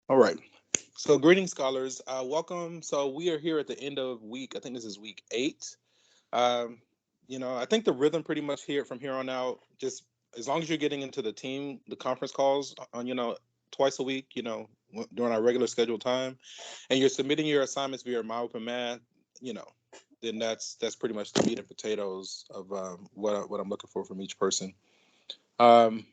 All right. So, greetings, scholars. Welcome. So, we are here at the end of week. I think this is week 8. Um, I think the rhythm pretty much here from here on out. Just as long as you're getting into the conference calls on, twice a week, during our regular scheduled time, and you're submitting your assignments via My Open Math, you know, then that's pretty much the meat and potatoes of what I'm looking for from each person. Um,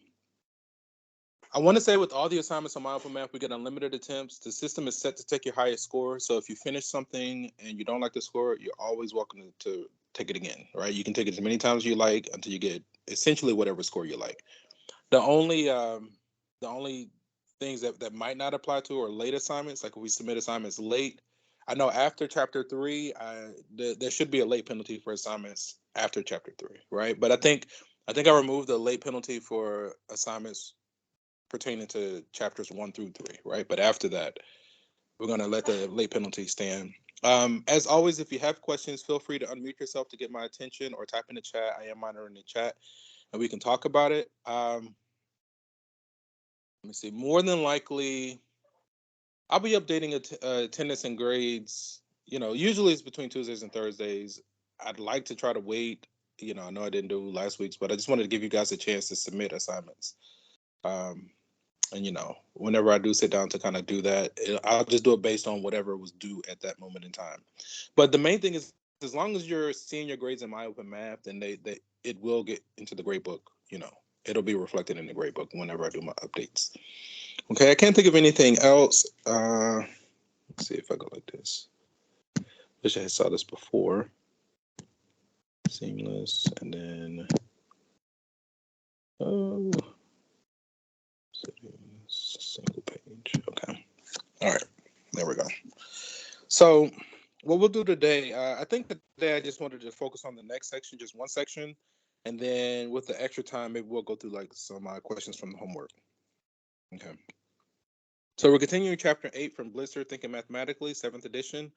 I want to say with all the assignments on My Open Math, we get unlimited attempts. The system is set to take your highest score. So if you finish something and you don't like the score, you're always welcome to take it again, right? You can take it as many times as you like until you get essentially whatever score you like. The only things that might not apply to are late assignments. Like if we submit assignments late, I know after chapter 3, there should be a late penalty for assignments after chapter 3, right? But I think I removed the late penalty for assignments pertaining to chapters 1 through 3, right? But after that, we're going to let the late penalty stand. As always, if you have questions, feel free to unmute yourself to get my attention or type in the chat. I am monitoring the chat and we can talk about it. Let me see. More than likely, I'll be updating attendance and grades. Usually it's between Tuesdays and Thursdays. I'd like to try to wait. I know I didn't do last week's, but I just wanted to give you guys a chance to submit assignments. Um, and whenever I do sit down to kind of do that, I'll just do it based on whatever was due at that moment in time. But the main thing is, as long as you're seeing your grades in My Open Math, then they it will get into the grade book. It'll be reflected in the grade book whenever I do my updates. Okay, I can't think of anything else. Let's see if I go like this. Wish I had saw this before. Seamless, and then oh, single page. Okay, all right, there we go. So, what we'll do today, I think today I just wanted to focus on the next section, just one section, and then with the extra time, maybe we'll go through like some questions from the homework. Okay. So we're continuing chapter 8 from Blitzer Thinking Mathematically, 7th edition,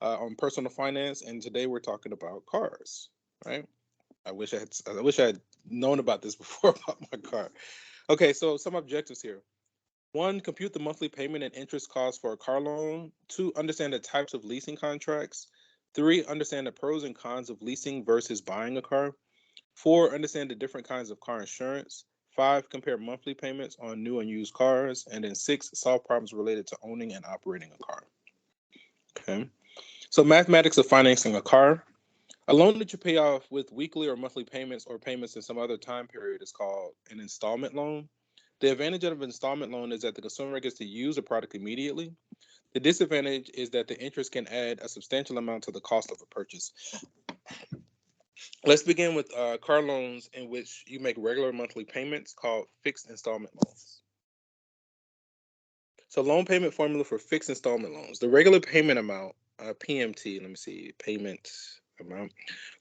on personal finance, and today we're talking about cars, right? I wish I had known about this before about my car. Okay, so some objectives here. 1, compute the monthly payment and interest costs for a car loan. 2, understand the types of leasing contracts. 3, understand the pros and cons of leasing versus buying a car. 4, understand the different kinds of car insurance. 5, compare monthly payments on new and used cars. And then 6, solve problems related to owning and operating a car. Okay. So mathematics of financing a car. A loan that you pay off with weekly or monthly payments or payments in some other time period is called an installment loan. The advantage of an installment loan is that the consumer gets to use a product immediately. The disadvantage is that the interest can add a substantial amount to the cost of a purchase. Let's begin with car loans in which you make regular monthly payments called fixed installment loans. So loan payment formula for fixed installment loans. The regular payment amount, PMT, let me see, payment amount,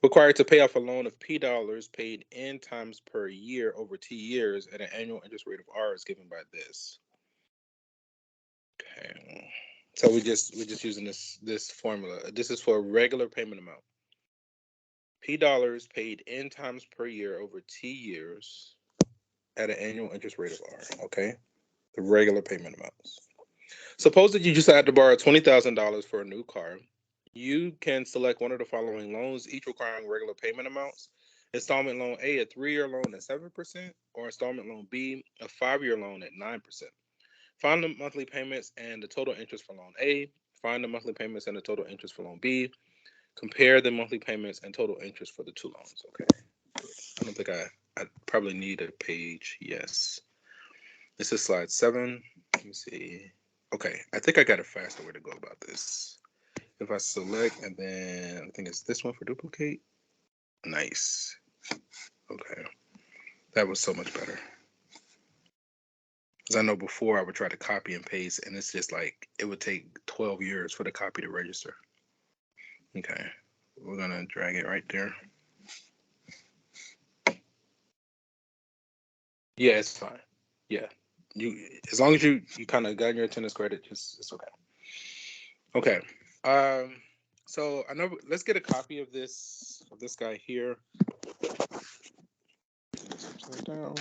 required to pay off a loan of P dollars paid N times per year over T years at an annual interest rate of R is given by this. Okay. So we're just using this formula. This is for a regular payment amount. P dollars paid N times per year over T years at an annual interest rate of R. Okay. The regular payment amounts. Suppose that you decide to borrow $20,000 for a new car. You can select one of the following loans, each requiring regular payment amounts. Installment loan A, a 3-year loan at 7%, or installment loan B, a 5-year loan at 9%. Find the monthly payments and the total interest for loan A. Find the monthly payments and the total interest for loan B. Compare the monthly payments and total interest for the two loans. Okay. I don't think I probably need a page. Yes. This is slide 7. Let me see. Okay. I think I got a faster way to go about this. If I select and then I think it's this one for duplicate. Nice. Okay. That was so much better. Because I know before I would try to copy and paste, and it's just like it would take 12 years for the copy to register. Okay. We're going to drag it right there. Yeah, it's fine. Yeah. As long as you kind of got your attendance credit, it's okay. Okay. So I know. Let's get a copy of this guy here. Upside down.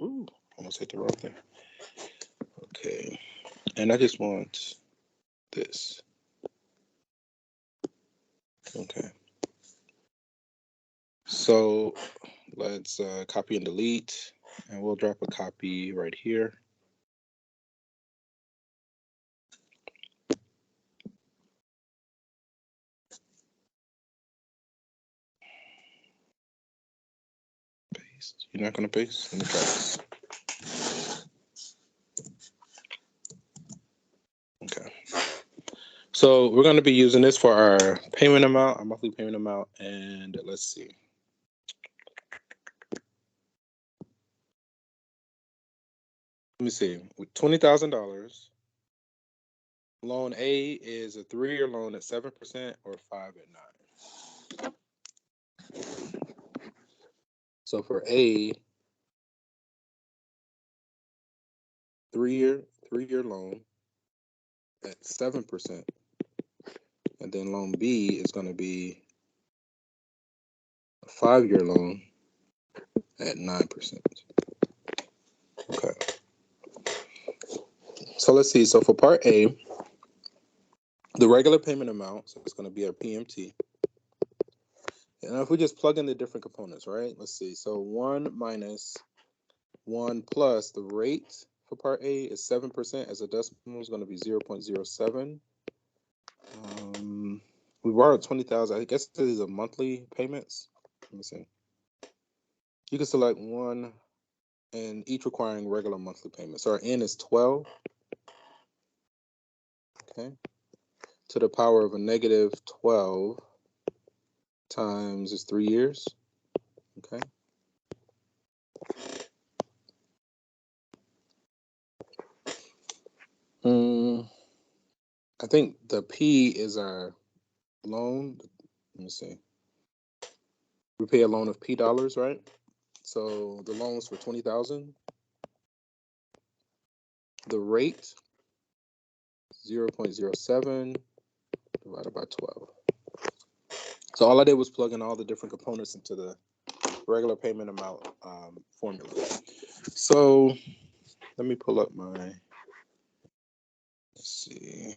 Ooh. almost hit the wrong thing. Okay, and I just want this. Okay. So let's copy and delete, and we'll drop a copy right here. Paste. You're not going to paste? Let me try this. Okay. So we're going to be using this for our payment amount, our monthly payment amount, and let's see. Let me see. With $20,000, loan A is a 3-year loan at 7% or 5 at 9. So for A, three-year loan at 7%, and then loan B is going to be a 5-year loan at 9%. Okay. So let's see. So for part A, the regular payment amount, so it's going to be our PMT. And if we just plug in the different components, right? Let's see. So 1 minus 1 plus the rate for part A is 7%. As a decimal is going to be 0.07. We borrowed 20,000. I guess these are monthly payments. Let me see. You can select one, and each requiring regular monthly payments. So our N is 12. Okay. To the power of a negative 12 times is 3 years. Okay. I think the P is our loan. Let me see. We pay a loan of P dollars, right? So the loan was for 20,000. The rate 0.07 divided by 12. So all I did was plug in all the different components into the regular payment amount formula. So let me pull up my. Let's see.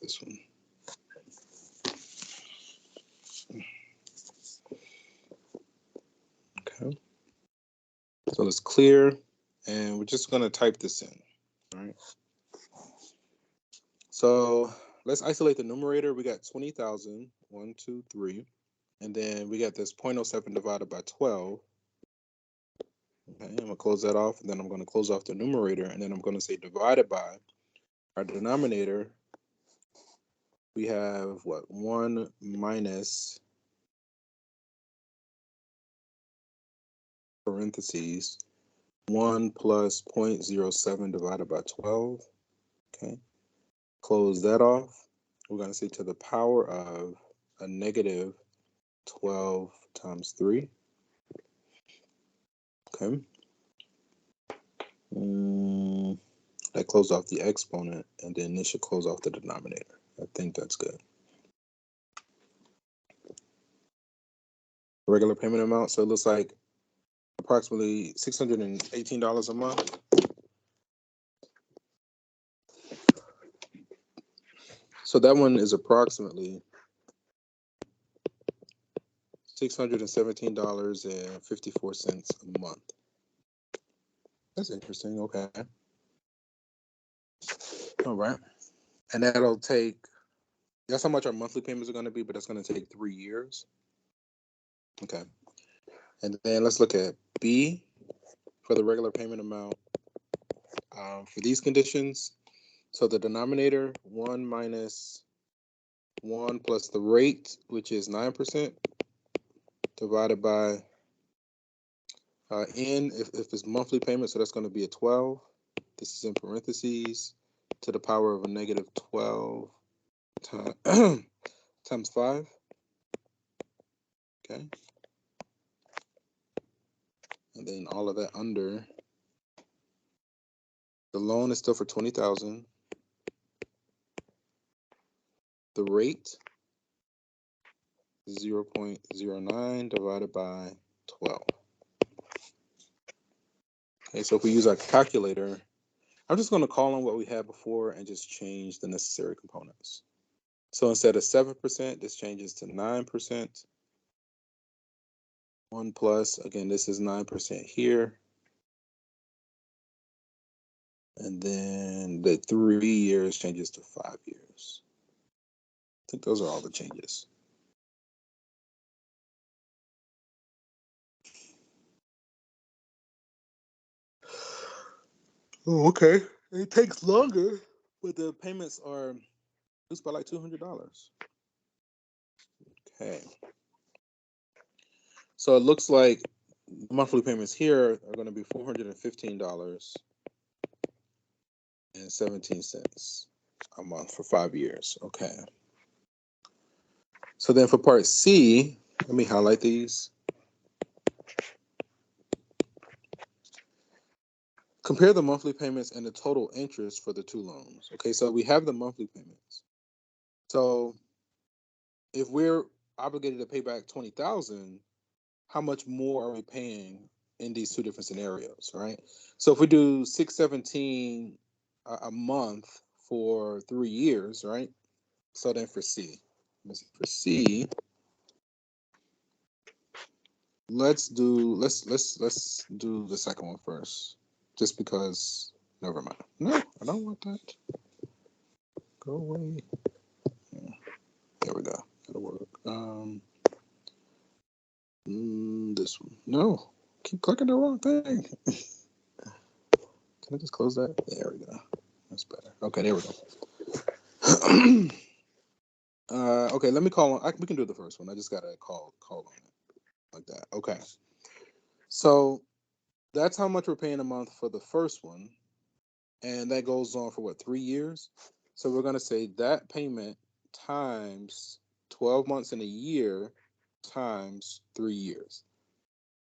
This one. Okay. So let's clear, and we're just going to type this in. All right. So let's isolate the numerator. We got 20,000, 1, 2, 3. And then we got this 0.07 divided by 12. Okay, I'm going to close that off, and then I'm going to close off the numerator, and then I'm going to say divided by our denominator. We have what? 1 minus parentheses 1 plus 0.07 divided by 12. Okay, close that off. We're going to say to the power of a negative 12 times 3. Okay. That closed off the exponent, and then this should close off the denominator. I think that's good. Regular payment amount, so it looks like approximately $618 a month. So that one is approximately $617.54 a month. That's interesting. Okay. All right. And that'll take, that's how much our monthly payments are going to be, but that's going to take 3 years. Okay. And then let's look at B for the regular payment amount. For these conditions, so the denominator, 1 minus 1 plus the rate, which is 9%, divided by N, if it's monthly payment, so that's going to be a 12. This is in parentheses, to the power of a negative 12 times 5. Okay. And then all of that under. The loan is still for 20,000. The rate is 0.09 divided by 12. Okay, so if we use our calculator, I'm just going to call on what we had before and just change the necessary components. So instead of 7%, this changes to 9%. 1 plus, again, this is 9% here. And then the 3 years changes to 5 years. I think those are all the changes. Oh, okay. It takes longer, but the payments are reduced by like $200. Okay. So it looks like monthly payments here are going to be $415.17 a month for 5 years. Okay. So then for part C, let me highlight these. Compare the monthly payments and the total interest for the two loans. Okay, so we have the monthly payments. So if we're obligated to pay back $20,000, how much more are we paying in these two different scenarios, right? So if we do $617 a month for 3 years, right? So then for C, let's do the second one first, just because. Never mind. No, I don't want that. Go away. Yeah, there we go. That'll work. This one. No, keep clicking the wrong thing. Can I just close that? There we go. That's better. Okay, there we go. Okay, let me call on. We can do the first one. I just gotta call on it like that. Okay. So that's how much we're paying a month for the first one, and that goes on for what, 3 years? So we're gonna say that payment times 12 months in a year times 3 years,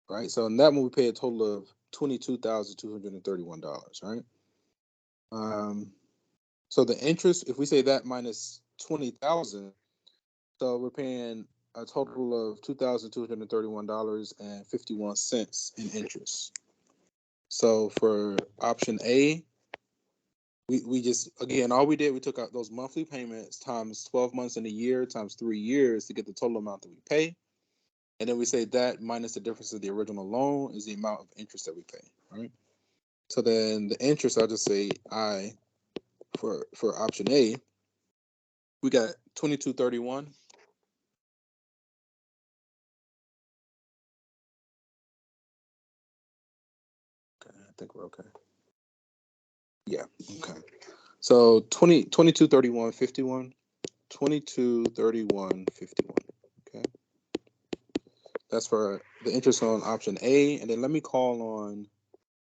right? So in that one we pay a total of $22,231, right? So the interest, if we say that minus 20,000, so we're paying a total of $2,231.51 in interest. So for option A, we just, again, all we did, we took out those monthly payments times 12 months in a year times 3 years to get the total amount that we pay. And then we say that minus the difference of the original loan is the amount of interest that we pay, right? So then the interest, I'll just say I for option A, we got 2231. Okay, I think we're okay. Yeah, okay. So 2231.51. 2231.51. Okay. That's for the interest on option A. And then let me call on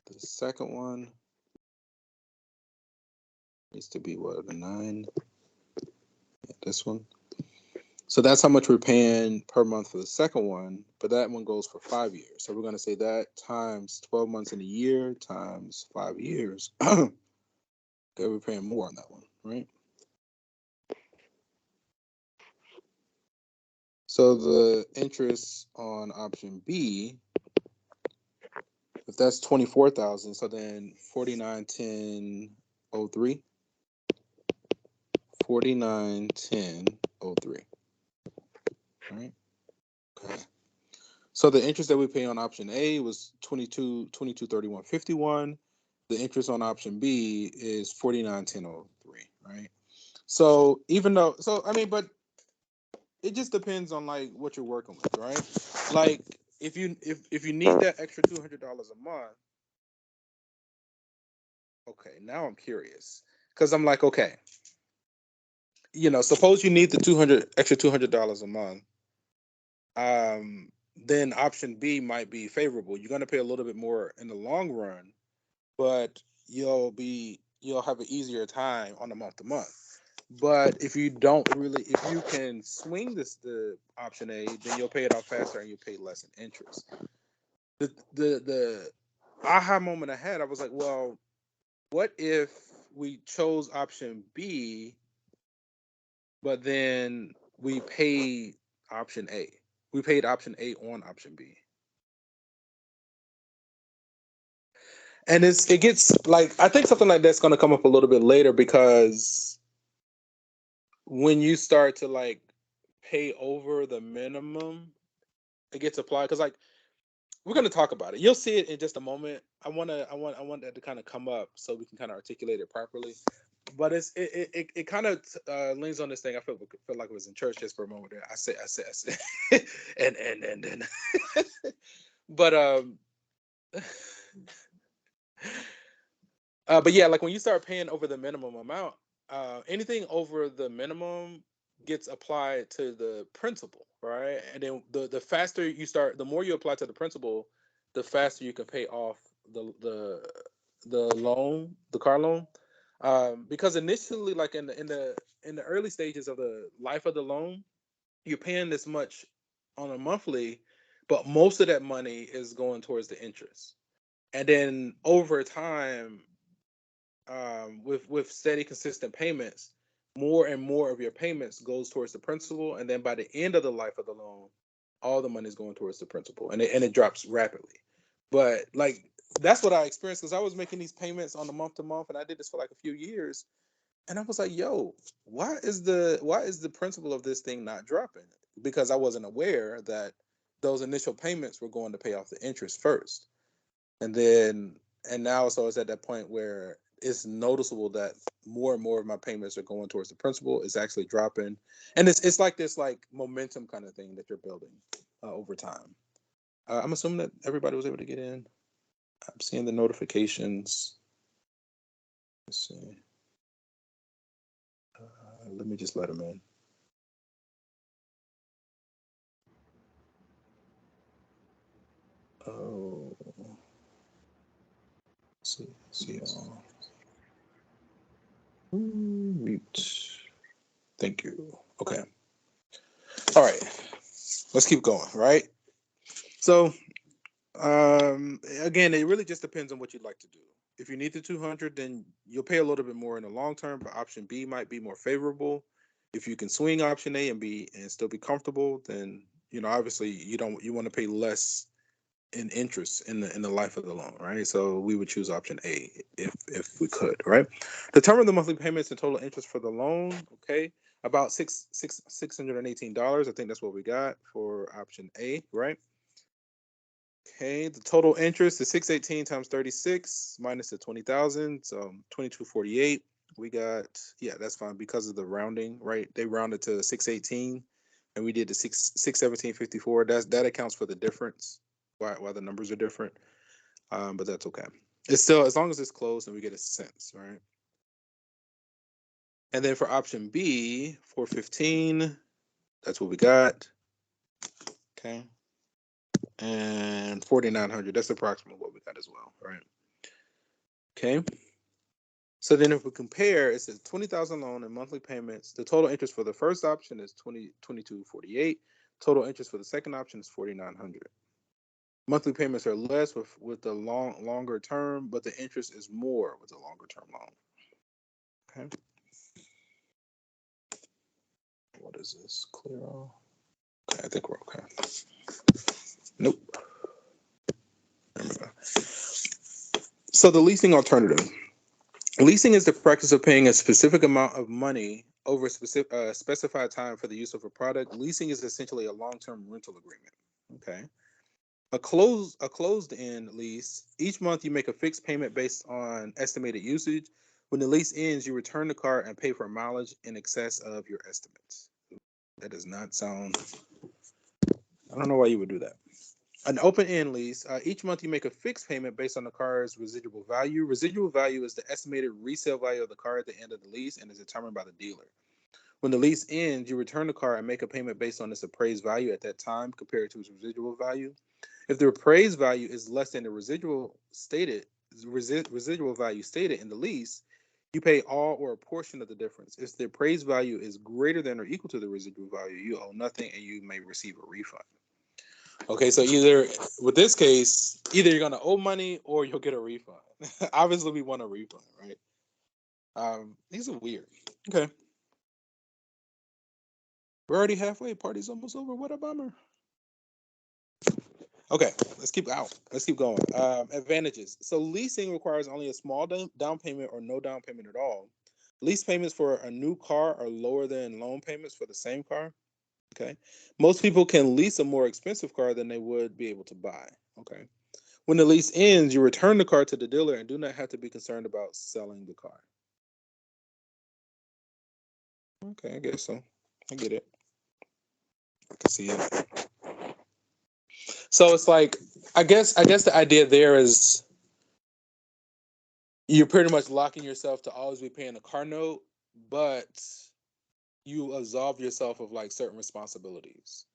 the second one. Needs to be what, a 9? Yeah, this one. So that's how much we're paying per month for the second one, but that one goes for 5 years. So we're going to say that times 12 months in a year times 5 years. Okay, we're paying more on that one, right? So the interest on option B, if that's 24,000, so then 4910.03. 4910.03. Right? Okay. So the interest that we pay on option A was 2231.51. The interest on option B is 4910.03, right? So even though, so I mean, but it just depends on like what you're working with, right? Like if you need that extra $200 a month, okay, now I'm curious because I'm like, okay, suppose you need the $200 a month, then option B might be favorable. You're going to pay a little bit more in the long run, but you'll have an easier time on a month to month. But if you can swing the option A, then you'll pay it off faster and you'll pay less in interest. The aha moment I had, I was like, well, what if we chose option B, but then we paid option A? We paid option A on option B. And it gets like, I think something like that's going to come up a little bit later, because when you start to like pay over the minimum, it gets applied. Because like, we're going to talk about it. You'll see it in just a moment. I want that to kind of come up so we can kind of articulate it properly. But it kind of leans on this thing. I feel like it was in church just for a moment there. I said, and then, but but yeah, like when you start paying over the minimum amount, anything over the minimum gets applied to the principal, right? And then the faster you start, the more you apply to the principal, the faster you can pay off the loan, the car loan. Because initially, like in the early stages of the life of the loan, you're paying this much on a monthly, but most of that money is going towards the interest. And then over time, with steady, consistent payments, more and more of your payments goes towards the principal, and then by the end of the life of the loan, all the money is going towards the principal, and it drops rapidly. But like, that's what I experienced, because I was making these payments on a month to month, and I did this for like a few years, and I was like, "Yo, why is the principal of this thing not dropping?" Because I wasn't aware that those initial payments were going to pay off the interest first. And then, and now, so it's at that point where it's noticeable that more and more of my payments are going towards the principal. It's actually dropping, and it's like this like momentum kind of thing that you're building over time. I'm assuming that everybody was able to get in. I'm seeing the notifications. Let's see. Let me just let them in. Oh, see, mute. Thank you. Okay. All right. Let's keep going. Right. So, again, it really just depends on what you'd like to do. If you need the 200, then you'll pay a little bit more in the long term, but option B might be more favorable. If you can swing option A and B and still be comfortable, then obviously you want to pay less in interest in the life of the loan, right? So we would choose option A if we could, right? Determine the monthly payments and total interest for the loan. Okay, about $618. I think that's what we got for option A, right? Okay, the total interest is 618 times 36 minus the 20,000, so 2248. We got, yeah, that's fine because of the rounding, right? They rounded to 618, and we did the 617.54. That accounts for the difference. Why the numbers are different, but that's okay. It's still, as long as it's close and we get a sense, right? And then for option B, 415, that's what we got. Okay, and 4,900. That's approximately what we got as well, right? Okay. So then if we compare, it says 20,000 loan and monthly payments. The total interest for the first option is 2248. Total interest for the second option is 4,900. Monthly payments are less with the longer term, but the interest is more with the longer term loan. Okay. What is this? Clear all? Okay, I think we're okay. Nope. There we go. So the leasing alternative. Leasing is the practice of paying a specific amount of money over a specified time for the use of a product. Leasing is essentially a long-term rental agreement. Okay. A closed-end lease. Each month you make a fixed payment based on estimated usage. When the lease ends, you return the car and pay for mileage in excess of your estimates. That does not sound. I don't know why you would do that. An open-end lease. Each month you make a fixed payment based on the car's residual value. Residual value is the estimated resale value of the car at the end of the lease and is determined by the dealer. When the lease ends, you return the car and make a payment based on its appraised value at that time compared to its residual value. If the appraised value is less than the residual value stated in the lease, you pay all or a portion of the difference. If the appraised value is greater than or equal to the residual value, you owe nothing and you may receive a refund. Okay, so either with this case, either you're gonna owe money or you'll get a refund. Obviously, we want a refund, right? These are weird. Okay, we're already halfway. Party's almost over. What a bummer. Okay, let's keep going. Advantages. So leasing requires only a small down payment or no down payment at all. Lease payments for a new car are lower than loan payments for the same car. Okay. Most people can lease a more expensive car than they would be able to buy. Okay. When the lease ends, you return the car to the dealer and do not have to be concerned about selling the car. Okay, I guess so. I get it. I can see it. So it's like I guess the idea there is you're pretty much locking yourself to always be paying a car note, but you absolve yourself of like certain responsibilities,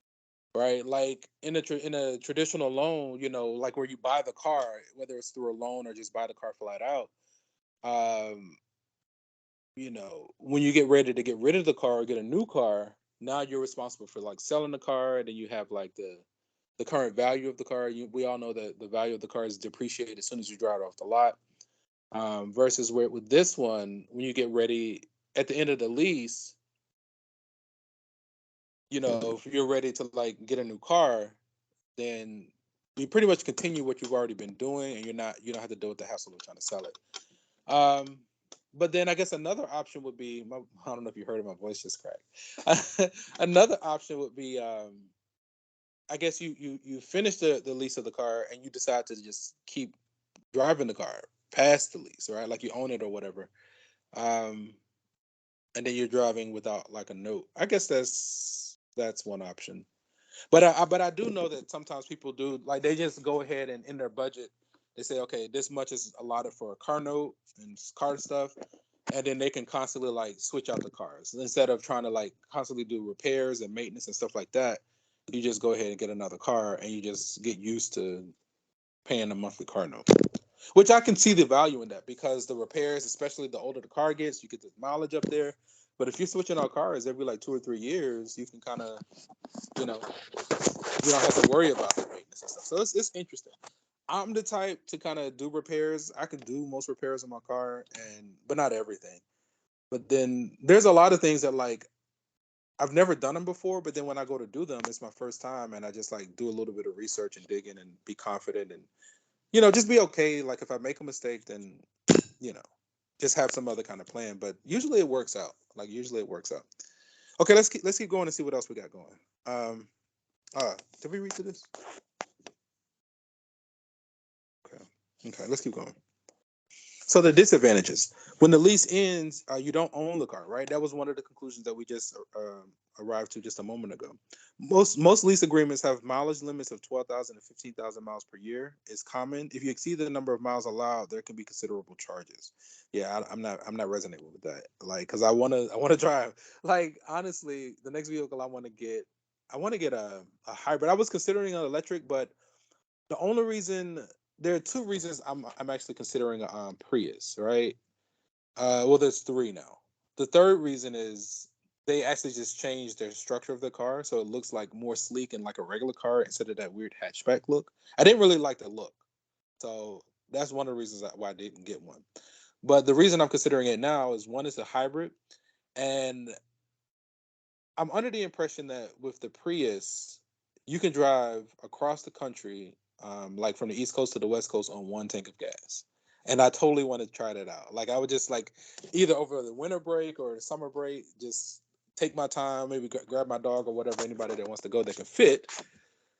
right? Like in a traditional loan, like where you buy the car, whether it's through a loan or just buy the car flat out. Um, when you get ready to get rid of the car or get a new car, now you're responsible for like selling the car, and then you have like the current value of the car. We all know that the value of the car is depreciated as soon as you drive it off the lot. Versus where with this one, when you get ready at the end of the lease, if you're ready to like get a new car, then you pretty much continue what you've already been doing, and you don't have to deal with the hassle of trying to sell it. Um, but then I guess another option would be I don't know if you heard of my voice just crack. Another option would be I guess you finish the lease of the car and you decide to just keep driving the car past the lease, right? Like you own it or whatever. Um, and then you're driving without like a note. I guess that's one option. But I do know that sometimes people do like they just go ahead and in their budget they say, okay, this much is allotted for a car note and car stuff, and then they can constantly like switch out the cars instead of trying to like constantly do repairs and maintenance and stuff like that. You just go ahead and get another car, and you just get used to paying a monthly car note, which I can see the value in that because the repairs, especially the older the car gets, you get the mileage up there. But if you're switching out cars every like 2 or 3 years, you can kind of, you know, you don't have to worry about the maintenance and stuff. So it's interesting. I'm the type to kind of do repairs. I can do most repairs on my car, but not everything. But then there's a lot of things that like I've never done them before. But then when I go to do them, it's my first time, and I just like do a little bit of research and dig in and be confident and just be okay. Like if I make a mistake, then you know just have some other kind of plan. But usually it works out. Like usually it works out. Okay, let's keep going and see what else we got going. Um, did we read to this? Okay. Okay, let's keep going. So the disadvantages: when the lease ends, you don't own the car, right? That was one of the conclusions that we just arrived to just a moment ago. Most lease agreements have mileage limits of 12,000 to 15,000 miles per year. It's common. If you exceed the number of miles allowed, there can be considerable charges. Yeah, I'm not resonating with that. Like, because I wanna drive. Like, honestly, the next vehicle I want to get a hybrid. I was considering an electric, but the only reason there are two reasons I'm actually considering a Prius, right? Well, there's three now. The third reason is they actually just changed their structure of the car, so it looks like more sleek and like a regular car instead of that weird hatchback look. I didn't really like the look, so that's one of the reasons why I didn't get one. But the reason I'm considering it now is one is a hybrid, and I'm under the impression that with the Prius, you can drive across the country, like from the East Coast to the West Coast on one tank of gas. And I totally want to try that out. Like I would just like either over the winter break or the summer break, just take my time, maybe grab my dog or whatever, anybody that wants to go that can fit,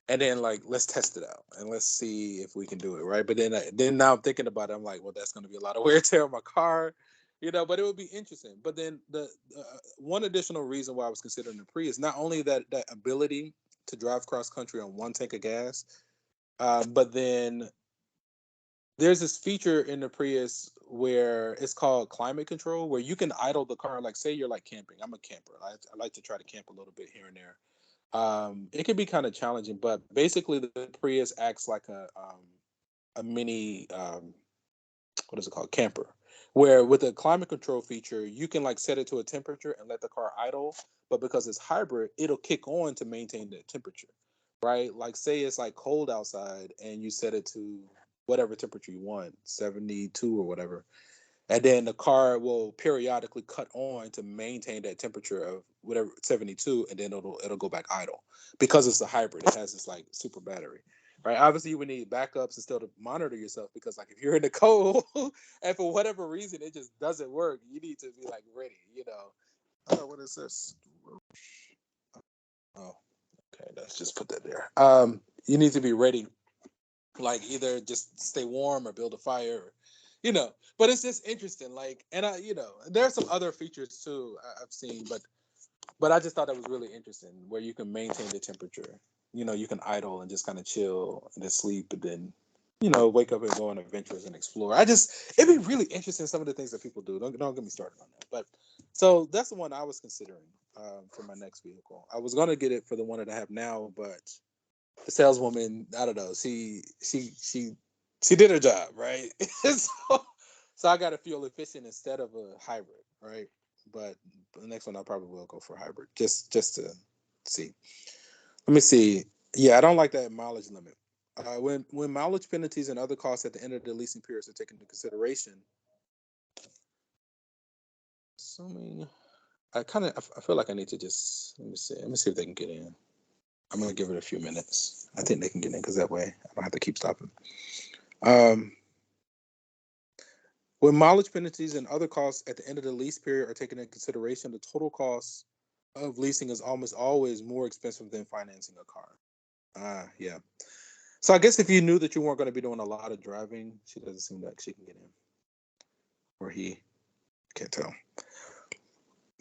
and then like let's test it out and let's see if we can do it right. But then now I'm thinking about it, I'm like, well, that's going to be a lot of wear and tear on my car, but it would be interesting. But then the one additional reason why I was considering the Prius, not only that ability to drive cross country on one tank of gas, but then there's this feature in the Prius where it's called climate control, where you can idle the car. Like say you're like camping. I'm a camper. I like to try to camp a little bit here and there. It can be kind of challenging, but basically the Prius acts like a mini what is it called, camper, where with a climate control feature you can like set it to a temperature and let the car idle, but because it's hybrid, it'll kick on to maintain the temperature, right? Like say it's like cold outside and you set it to whatever temperature you want, 72 or whatever, and then the car will periodically cut on to maintain that temperature of whatever 72, and then it'll go back idle because it's a hybrid. It has this like super battery, right? Obviously, you would need backups and still to monitor yourself because, like, if you're in the cold and for whatever reason it just doesn't work, you need to be like ready. What is this? Oh, okay. Let's just put that there. You need to be ready, like either just stay warm or build a fire, But it's just interesting, like, and there are some other features too I've seen, but I just thought that was really interesting where you can maintain the temperature. You can idle and just kind of chill and then sleep and then, wake up and go on adventures and explore. It'd be really interesting some of the things that people do. Don't get me started on that. But so that's the one I was considering for my next vehicle. I was gonna get it for the one that I have now, but the saleswoman, I don't know, she did her job, right? so I got a fuel efficient instead of a hybrid, right? But the next one I probably will go for a hybrid, just to see. Let me see. Yeah, I don't like that mileage limit. When mileage penalties and other costs at the end of the leasing periods are taken into consideration, assuming I feel like I need to just let me see if they can get in. I'm gonna give it a few minutes. I think they can get in because that way I don't have to keep stopping. Um, when mileage penalties and other costs at the end of the lease period are taken into consideration, the total cost of leasing is almost always more expensive than financing a car. Yeah. So I guess if you knew that you weren't going to be doing a lot of driving, she doesn't seem like she can get in, or he can't tell.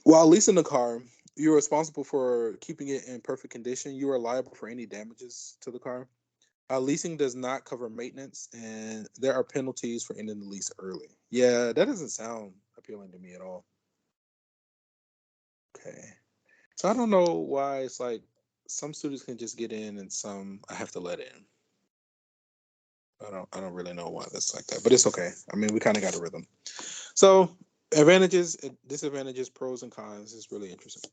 While leasing a car, you're responsible for keeping it in perfect condition. You are liable for any damages to the car. Leasing does not cover maintenance, and there are penalties for ending the lease early. Yeah, that doesn't sound appealing to me at all. Okay. So I don't know why it's like some students can just get in and some I have to let in. I don't really know why that's like that, but it's okay. I mean, we kind of got a rhythm. So advantages, disadvantages, pros and cons is really interesting.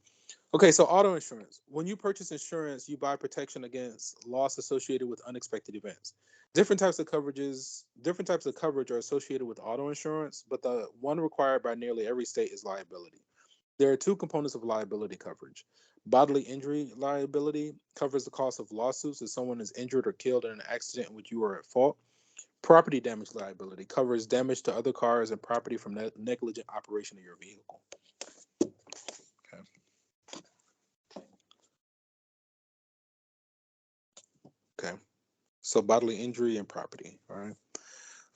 Okay, so auto insurance. When you purchase insurance, you buy protection against loss associated with unexpected events. Different types of coverage are associated with auto insurance, but the one required by nearly every state is liability. There are two components of liability coverage. Bodily injury liability covers the cost of lawsuits if someone is injured or killed in an accident in which you are at fault. Property damage liability covers damage to other cars and property from negligent operation of your vehicle. Okay. Okay. So bodily injury and property. All right.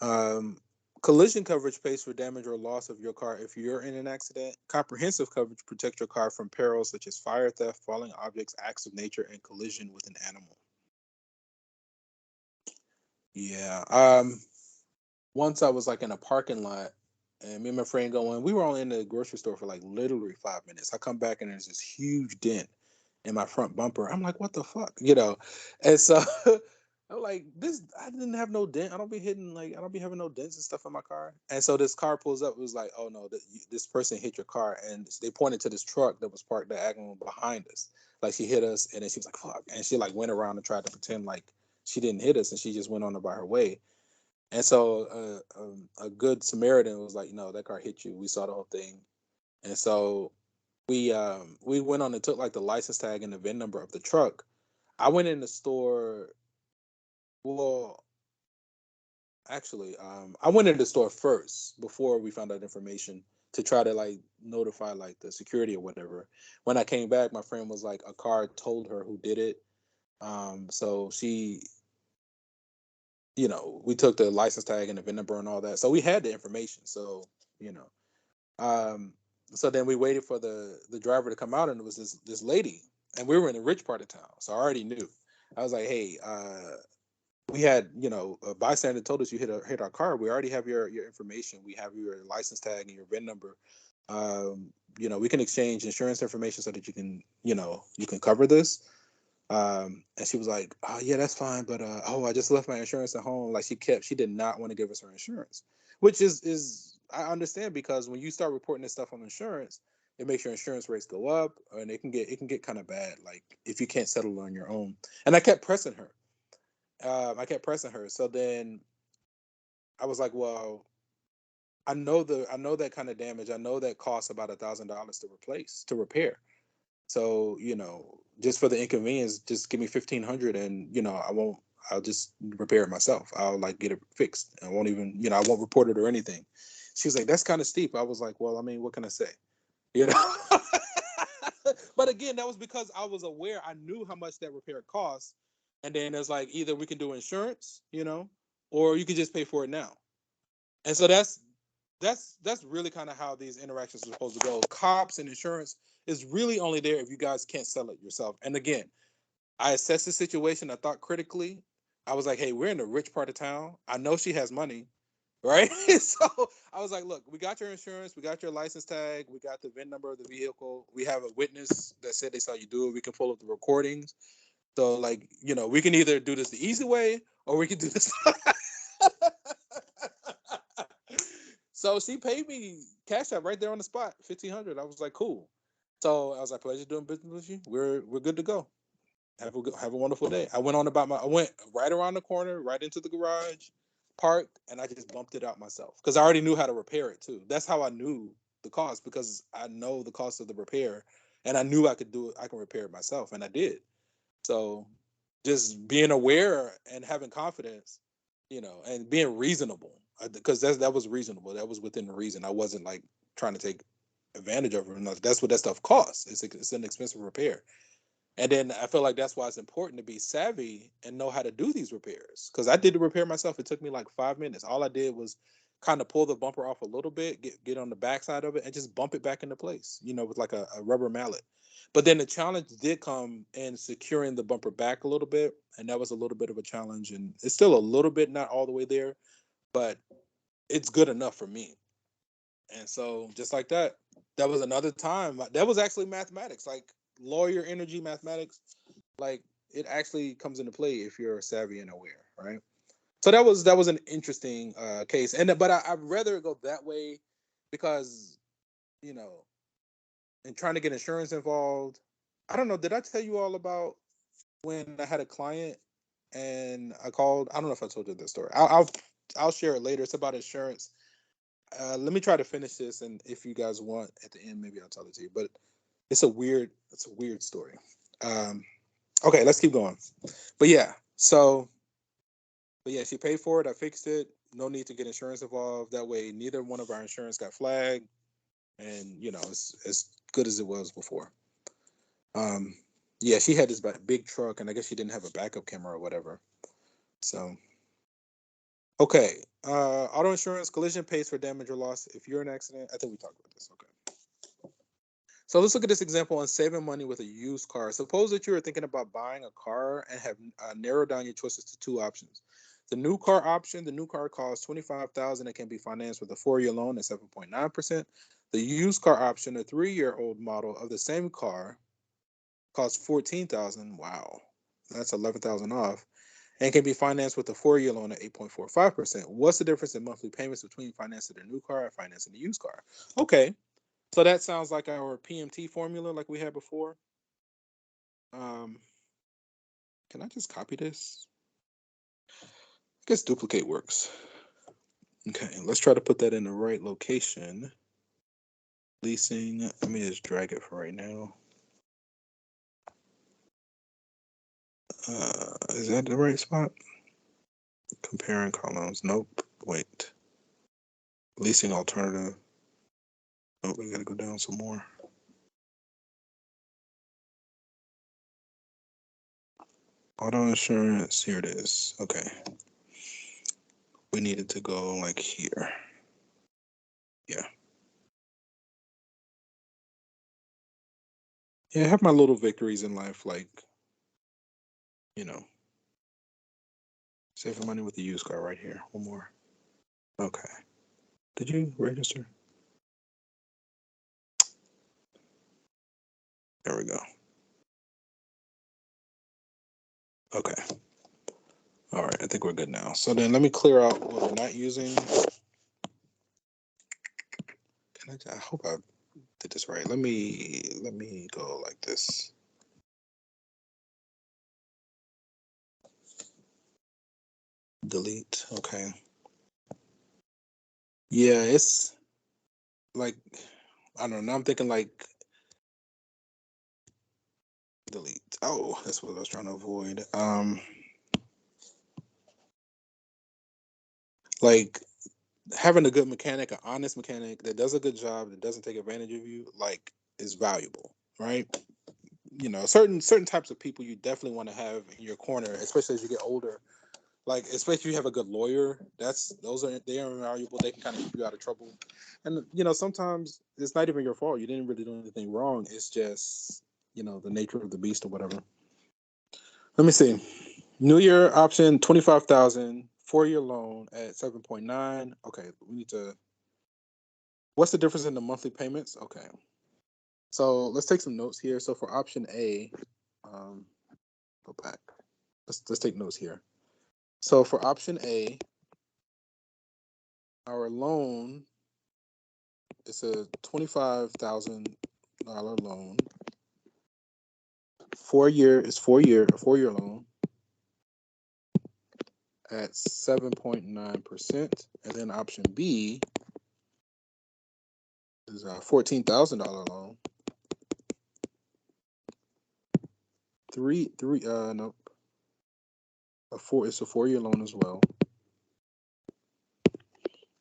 Um, Collision coverage pays for damage or loss of your car if you're in an accident. Comprehensive coverage protects your car from perils such as fire, theft, falling objects, acts of nature, and collision with an animal. Yeah. Once I was like in a parking lot and me and my friend going, we were only in the grocery store for like literally 5 minutes. I come back and there's this huge dent in my front bumper. I'm like, what the fuck? And so I'm like, I didn't have no dent. I don't be having no dents and stuff in my car. And so this car pulls up. It was like, oh no, this person hit your car. And they pointed to this truck that was parked diagonal behind us. Like she hit us and then she was like, fuck. And she like went around and tried to pretend like she didn't hit us and she just went on about her way. And so a good Samaritan was like, that car hit you. We saw the whole thing. And so we went on and took like the license tag and the VIN number of the truck. I went in the store. Well, actually, I went in the store first before we found out information to try to like notify like the security or whatever. When I came back, my friend was like, a car told her who did it. So she, we took the license tag and the VIN number and all that. So we had the information. So, you know, um, so then we waited for the driver to come out, and it was this lady, and we were in a rich part of town, so I already knew. I was like, hey, we had, a bystander told us you hit our car. We already have your information. We have your license tag and your VIN number. We can exchange insurance information so that you can cover this. And she was like, oh yeah, that's fine, but I just left my insurance at home. Like she did not want to give us her insurance, which is I understand, because when you start reporting this stuff on insurance, it makes your insurance rates go up, and it can get kind of bad, like if you can't settle on your own. And I kept pressing her. So then I was like, well, I know that kind of damage. I know that costs about $1,000 to repair. So, just for the inconvenience, just give me 1,500, and I'll just repair it myself. I'll like get it fixed. I won't even, I won't report it or anything. She was like, that's kind of steep. I was like, well, I mean, what can I say? You know. But again, that was because I was aware. I knew how much that repair costs. And then there's like, either we can do insurance, or you can just pay for it now. And so that's really kind of how these interactions are supposed to go. Cops and insurance is really only there if you guys can't sell it yourself. And again, I assessed the situation. I thought critically. I was like, hey, we're in the rich part of town. I know she has money, right? So I was like, look, we got your insurance, we got your license tag, we got the VIN number of the vehicle, we have a witness that said they saw you do it. We can pull up the recordings. So like, we can either do this the easy way or we can do this. So she paid me cash out right there on the spot, $1,500. I was like, cool. So I was like, pleasure doing business with you. We're good to go. Have a wonderful day. I went I went right around the corner, right into the garage, parked, and I just bumped it out myself because I already knew how to repair it too. That's how I knew the cost, because I know the cost of the repair, and I knew I could do it. I can repair it myself, and I did. So just being aware and having confidence, and being reasonable, because that was reasonable. That was within the reason. I wasn't like trying to take advantage of it. That's what that stuff costs. It's an expensive repair. And then I feel like that's why it's important to be savvy and know how to do these repairs. Because I did the repair myself. It took me like 5 minutes. All I did was kind of pull the bumper off a little bit, get on the backside of it, and just bump it back into place, with like a rubber mallet. But then the challenge did come in securing the bumper back a little bit. And that was a little bit of a challenge. And it's still a little bit, not all the way there, but it's good enough for me. And so just like that was another time. That was actually mathematics, like lawyer energy mathematics. Like it actually comes into play if you're savvy and aware, right? So that was an interesting case. But I'd rather go that way because, you know, and trying to get insurance involved. I don't know. Did I tell you all about when I had a client and I called? I don't know if I told you this story. I'll share it later. It's about insurance. Let me try to finish this, and if you guys want at the end, maybe I'll tell it to you. But it's a weird story. Um, okay, let's keep going. But yeah, she paid for it. I fixed it. No need to get insurance involved. That way, neither one of our insurance got flagged, and it's as good as it was before. Um, yeah, she had this big truck, and I guess she didn't have a backup camera or whatever. So, okay, auto insurance collision pays for damage or loss if you're in an accident. I think we talked about this. Okay. So let's look at this example on saving money with a used car. Suppose that you are thinking about buying a car and have narrowed down your choices to two options. The new car option, the new car costs $25,000 and can be financed with a 4-year loan at 7.9%. The used car option, a 3-year-old model of the same car, costs $14,000. Wow, that's $11,000 off, and can be financed with a 4-year loan at 8.45%. What's the difference in monthly payments between financing a new car and financing a used car? Okay. So that sounds like our PMT formula like we had before. Um, can I just copy this? I guess duplicate works. Okay, let's try to put that in the right location. Leasing, let me just drag it for right now. Is that the right spot? Comparing columns, nope, wait. Leasing alternative. Oh, we gotta go down some more. Auto insurance, here it is. Okay. We needed to go like here. Yeah. Yeah, I have my little victories in life, like, saving money with the used car right here. One more. Okay. Did you register? There we go. Okay. All right. I think we're good now. So then let me clear out what we're not using. I hope I did this right. Let me go like this. Delete. Okay. Yeah, it's like, I don't know. Now I'm thinking like delete. Oh, that's what I was trying to avoid. Like having a good mechanic, an honest mechanic that does a good job, that doesn't take advantage of you, like is valuable, right? You know, certain types of people you definitely want to have in your corner, especially as you get older. Like, especially if you have a good lawyer, they are invaluable. They can kind of keep you out of trouble. And you know, sometimes it's not even your fault. You didn't really do anything wrong. It's just, you know, the nature of the beast or whatever. Let me see. New Year option 25,000, 4-year loan at 7.9. Okay, we need to. What's the difference in the monthly payments? Okay, so let's take some notes here. So for option A, um, go back. Let's take notes here. So for option A, our loan is a $25,000 loan. 4-year is 4-year a 4-year loan at 7.9%, and then option B is a $14,000 loan. Nope. It's a 4-year loan as well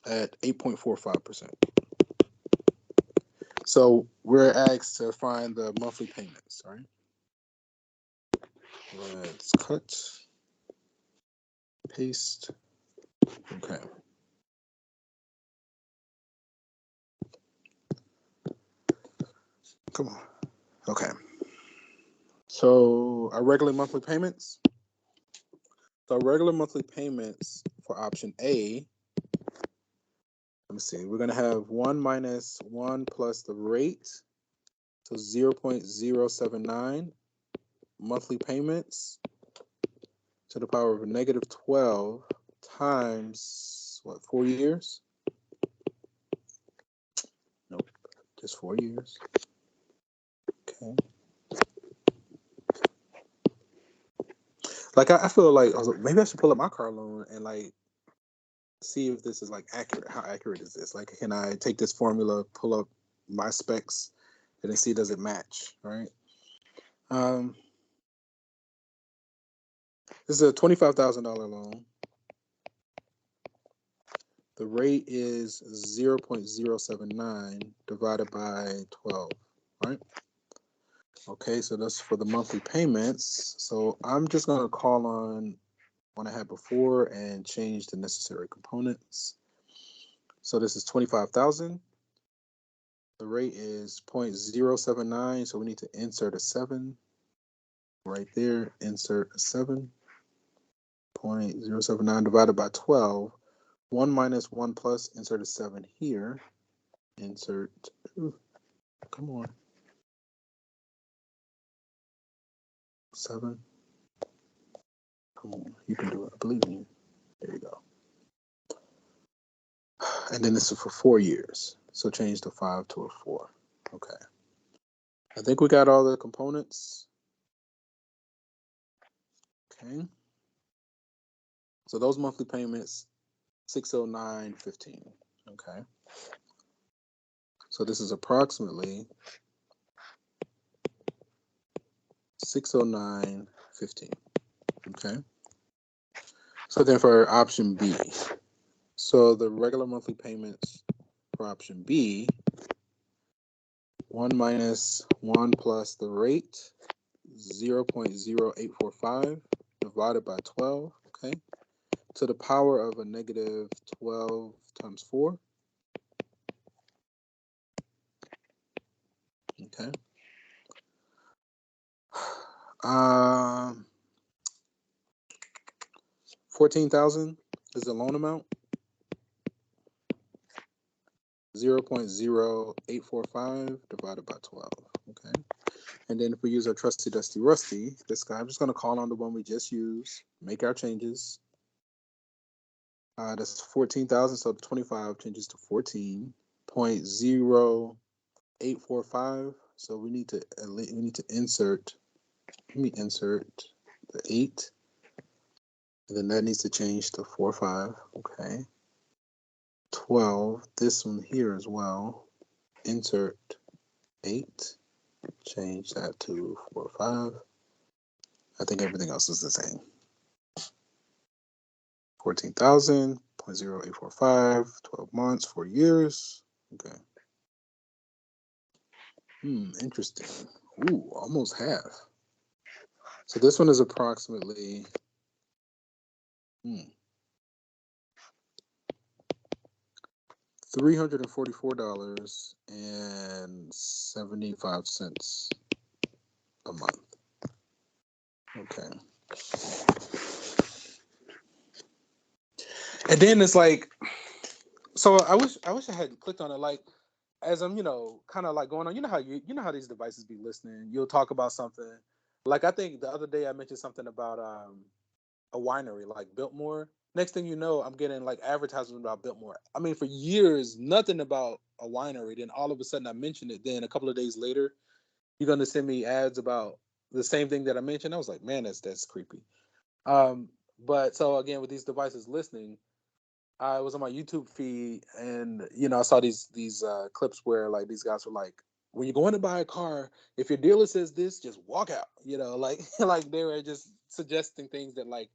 at 8.45%. So we're asked to find the monthly payments, right? Let's cut, paste. Okay. Come on. Okay. So our regular monthly payments. So regular monthly payments for option A. Let me see. We're gonna have 1 minus 1 plus the rate, so 0.079 monthly payments to the power of negative 12 times what, 4 years? Nope, just 4 years. Okay. Like I feel like maybe I should pull up my car loan and like see if this is like accurate. How accurate is this? Like, can I take this formula, pull up my specs, and then see does it match? Right. Um, this is a $25,000 loan. The rate is 0.079 divided by 12, right? Okay, so that's for the monthly payments. So I'm just going to call on what I had before and change the necessary components. So this is 25,000. The rate is 0.079, so we need to insert a 7 right there. Insert a 7. 0.079 divided by 12. 1 minus 1 plus, insert a 7 here. Insert, come on. 7. Come on, you can do it. I believe in you. There you go. And then this is for 4 years. So change the 5 to a 4. Okay. I think we got all the components. Okay. So those monthly payments, $609.15. Okay. So this is approximately $609.15. Okay. So then for option B, so the regular monthly payments for option B, 1 minus 1 plus the rate, 0.0845 divided by 12, okay, to the power of a negative 12 times 4. Okay. 14,000 is the loan amount. 0.0845 divided by 12. Okay. And then if we use our trusty dusty rusty, this guy, I'm just going to call on the one we just used, make our changes. That's 14,000, so the 25 changes to 14.0845. So we need to insert. Let me insert the 8, and then that needs to change to 45. Okay. 12. This one here as well. Insert 8. Change that to 45. I think everything else is the same. 14,000 0.0845, 12 months, 4 years. Okay. Interesting. Ooh, almost half. So this one is approximately $344.75 a month. Okay. And then it's like, so I wish I had clicked on it. Like, as I'm, kind of like going on, how these devices be listening. You'll talk about something. Like, I think the other day I mentioned something about a winery like Biltmore. Next thing you know, I'm getting like advertisements about Biltmore. I mean, for years, nothing about a winery. Then all of a sudden, I mentioned it. Then a couple of days later, you're gonna send me ads about the same thing that I mentioned. I was like, man, that's creepy. But so again, with these devices listening, I was on my YouTube feed, and I saw these clips where like these guys were like, when you're going to buy a car, if your dealer says this, just walk out. Like like they were just suggesting things that like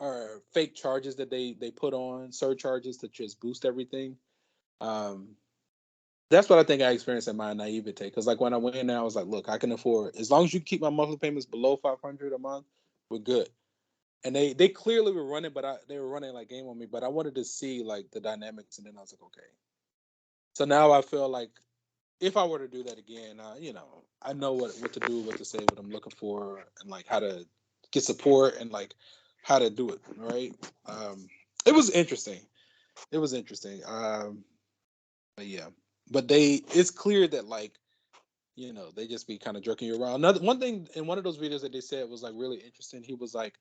are fake charges that they put on, surcharges to just boost everything. Um, that's what I think I experienced in my naivete. Because like when I went in there, I was like, look, I can afford, as long as you keep my monthly payments below $500 a month, we're good. And they clearly were running, but they were running like game on me. But I wanted to see like the dynamics, and then I was like, okay. So now I feel like if I were to do that again, I know what to do, what to say, what I'm looking for, and like how to get support and like how to do it. Right? It was interesting. It was interesting. But yeah, but it's clear that like they just be kind of jerking you around. Another one thing in one of those videos that they said was like really interesting. He was like,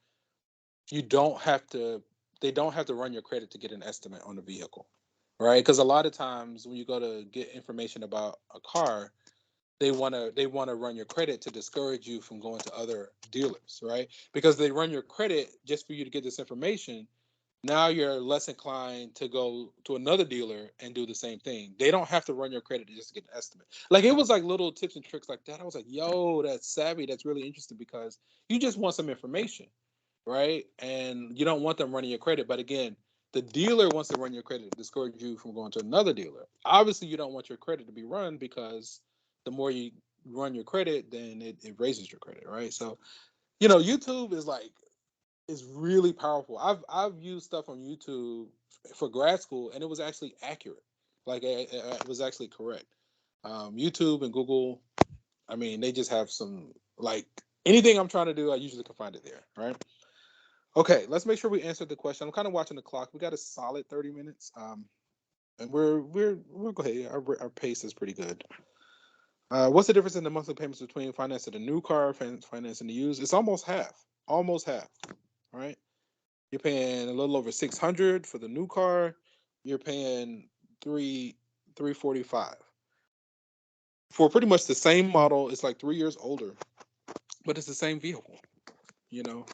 you don't have to they don't have to run your credit to get an estimate on the vehicle, right? Because a lot of times when you go to get information about a car, they want to run your credit to discourage you from going to other dealers, right? Because they run your credit just for you to get this information. Now you're less inclined to go to another dealer and do the same thing. They don't have to run your credit just to get an estimate. Like it was like little tips and tricks like that. I was like, yo, that's savvy. That's really interesting because you just want some information, right? And you don't want them running your credit. But again, the dealer wants to run your credit to discourage you from going to another dealer. Obviously, you don't want your credit to be run because the more you run your credit, then it raises your credit, right? So, YouTube is really powerful. I've used stuff on YouTube for grad school, and it was actually accurate. Like it was actually correct. YouTube and Google, I mean, they just have some like anything I'm trying to do, I usually can find it there, right? Okay, let's make sure we answered the question. I'm kind of watching the clock. We got a solid 30 minutes. And we're go ahead. Our pace is pretty good. What's the difference in the monthly payments between financing a new car and financing the used? It's almost half. Almost half. Right? You're paying a little over 600 for the new car. You're paying 345 for pretty much the same model. It's like 3 years older, but it's the same vehicle. You know.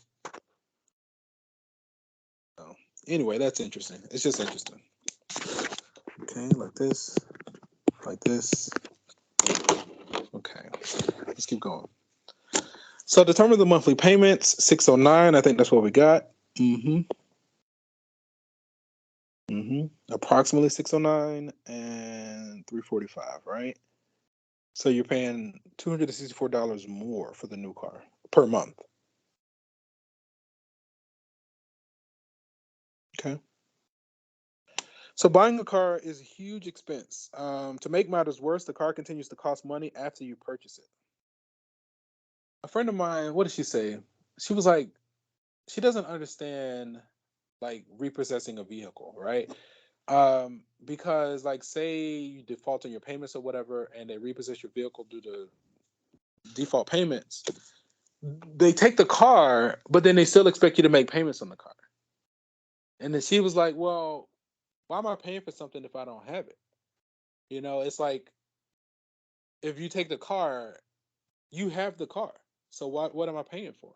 So anyway, that's interesting. It's just interesting. Okay, like this, like this. Okay, let's keep going. So determine the monthly payments. 609. I think that's what we got. Mm-hmm. Approximately 609 and 345, right? So you're paying $264 more for the new car per month. Okay. So buying a car is a huge expense. To make matters worse, the car continues to cost money after you purchase it. A friend of mine, what did she say? She was like, she doesn't understand like repossessing a vehicle, right? Because like say you default on your payments or whatever, and they repossess your vehicle due to default payments, they take the car, but then they still expect you to make payments on the car. And then she was like, well, why am I paying for something if I don't have it? It's like if you take the car, you have the car. So what am I paying for?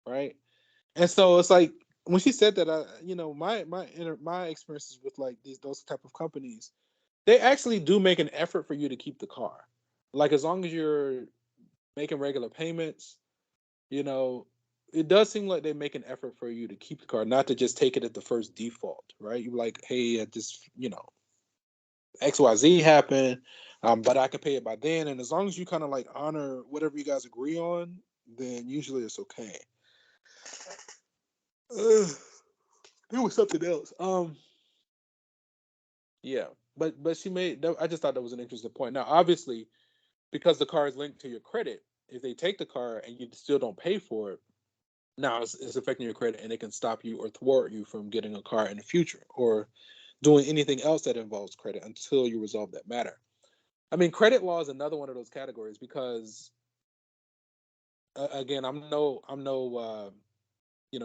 Right? And so it's like when she said that, my experiences with like those type of companies, they actually do make an effort for you to keep the car. Like as long as you're making regular payments, you know, it does seem like they make an effort for you to keep the car, not to just take it at the first default, right? You're like, hey, I just, XYZ happened, but I can pay it by then. And as long as you kind of like honor whatever you guys agree on, then usually it's okay. There was something else. Yeah, but she made. I just thought that was an interesting point. Now, obviously, because the car is linked to your credit, if they take the car and you still don't pay for it, now it's affecting your credit, and it can stop you or thwart you from getting a car in the future or doing anything else that involves credit until you resolve that matter. I mean, credit law is another one of those categories because, again, I'm no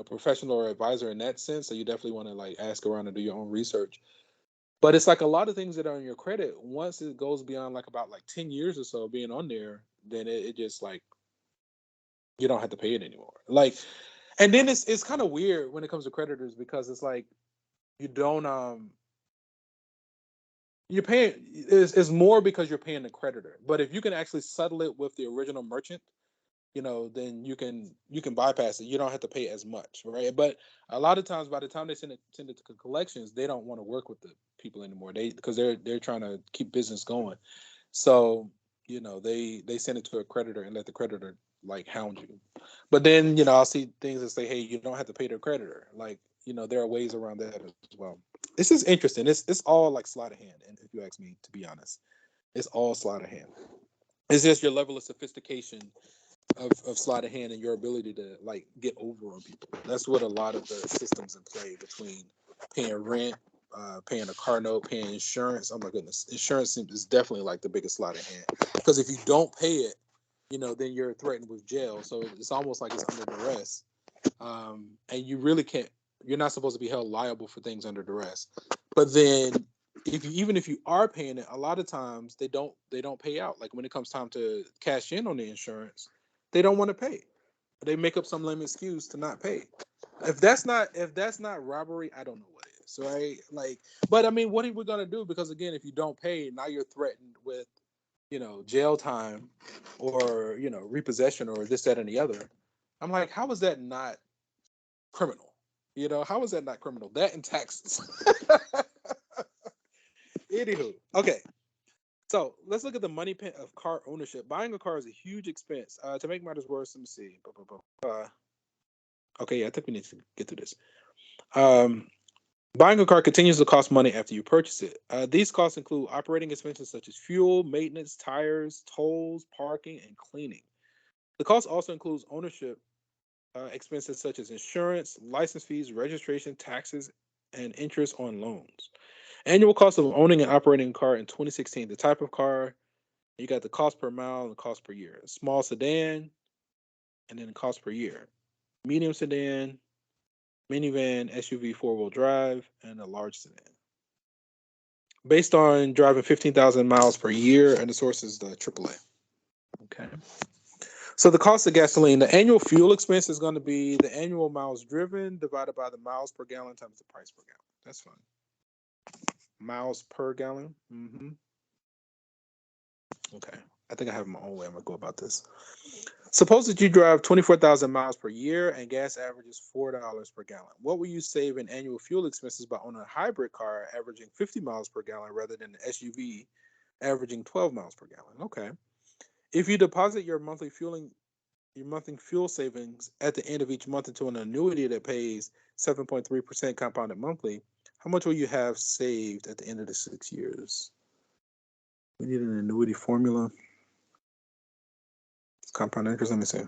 professional or advisor in that sense. So you definitely want to like ask around and do your own research. But it's like a lot of things that are on your credit. Once it goes beyond like about like 10 years or so being on there, then it just like you don't have to pay it anymore. Like, and then it's kind of weird when it comes to creditors because it's like you don't you're paying is more because you're paying the creditor. But if you can actually settle it with the original merchant, then you can bypass it. You don't have to pay as much, right? But a lot of times, by the time they send it to collections, they don't want to work with the people anymore. Because they're trying to keep business going. So they send it to a creditor and let the creditor like hound you. But then I'll see things that say, hey, you don't have to pay the creditor. Like there are ways around that as well. This is interesting. It's all like sleight of hand, and if you ask me, to be honest, it's all sleight of hand. It's just your level of sophistication of sleight of hand and your ability to like get over on people. That's what a lot of the systems in play between paying rent, paying a car note, paying insurance. Oh my goodness, insurance is definitely like the biggest sleight of hand because if you don't pay it, then you're threatened with jail. So it's almost like it's under duress, and you really can't. You're not supposed to be held liable for things under duress. But then even if you are paying it, a lot of times they don't pay out. Like when it comes time to cash in on the insurance, they don't want to pay. They make up some lame excuse to not pay. If that's not robbery, I don't know what is, right? Like, but I mean, what are we gonna do? Because again, if you don't pay, now you're threatened with jail time or repossession or this, that, and the other. I'm like, how is that not criminal? How is that not criminal? That and taxes. Anywho, okay. So let's look at the money pit of car ownership. Buying a car is a huge expense. To make matters worse, let me see. Okay, yeah, I think we need to get through this. Um, Buying a car continues to cost money after you purchase it. These costs include operating expenses such as fuel, maintenance, tires, tolls, parking, and cleaning. The cost also includes ownership expenses such as insurance, license fees, registration, taxes, and interest on loans. Annual cost of owning and operating a car in 2016. The type of car, you got the cost per mile and the cost per year. Small sedan, and then the cost per year. Medium sedan, minivan, SUV, four-wheel drive, and a large sedan. Based on driving 15,000 miles per year, and the source is the AAA. Okay. So the cost of gasoline, the annual fuel expense is going to be the annual miles driven divided by the miles per gallon times the price per gallon. That's fine. Miles per gallon. Okay. I think I have my own way I'm going to go about this. Suppose that you drive 24,000 miles per year and gas averages $4 per gallon. What will you save in annual fuel expenses by owning a hybrid car averaging 50 miles per gallon rather than an SUV averaging 12 miles per gallon? Okay. If you deposit your monthly fuel savings at the end of each month into an annuity that pays 7.3% compounded monthly, how much will you have saved at the end of the 6 years? We need an annuity formula. It's compound interest. Let me see.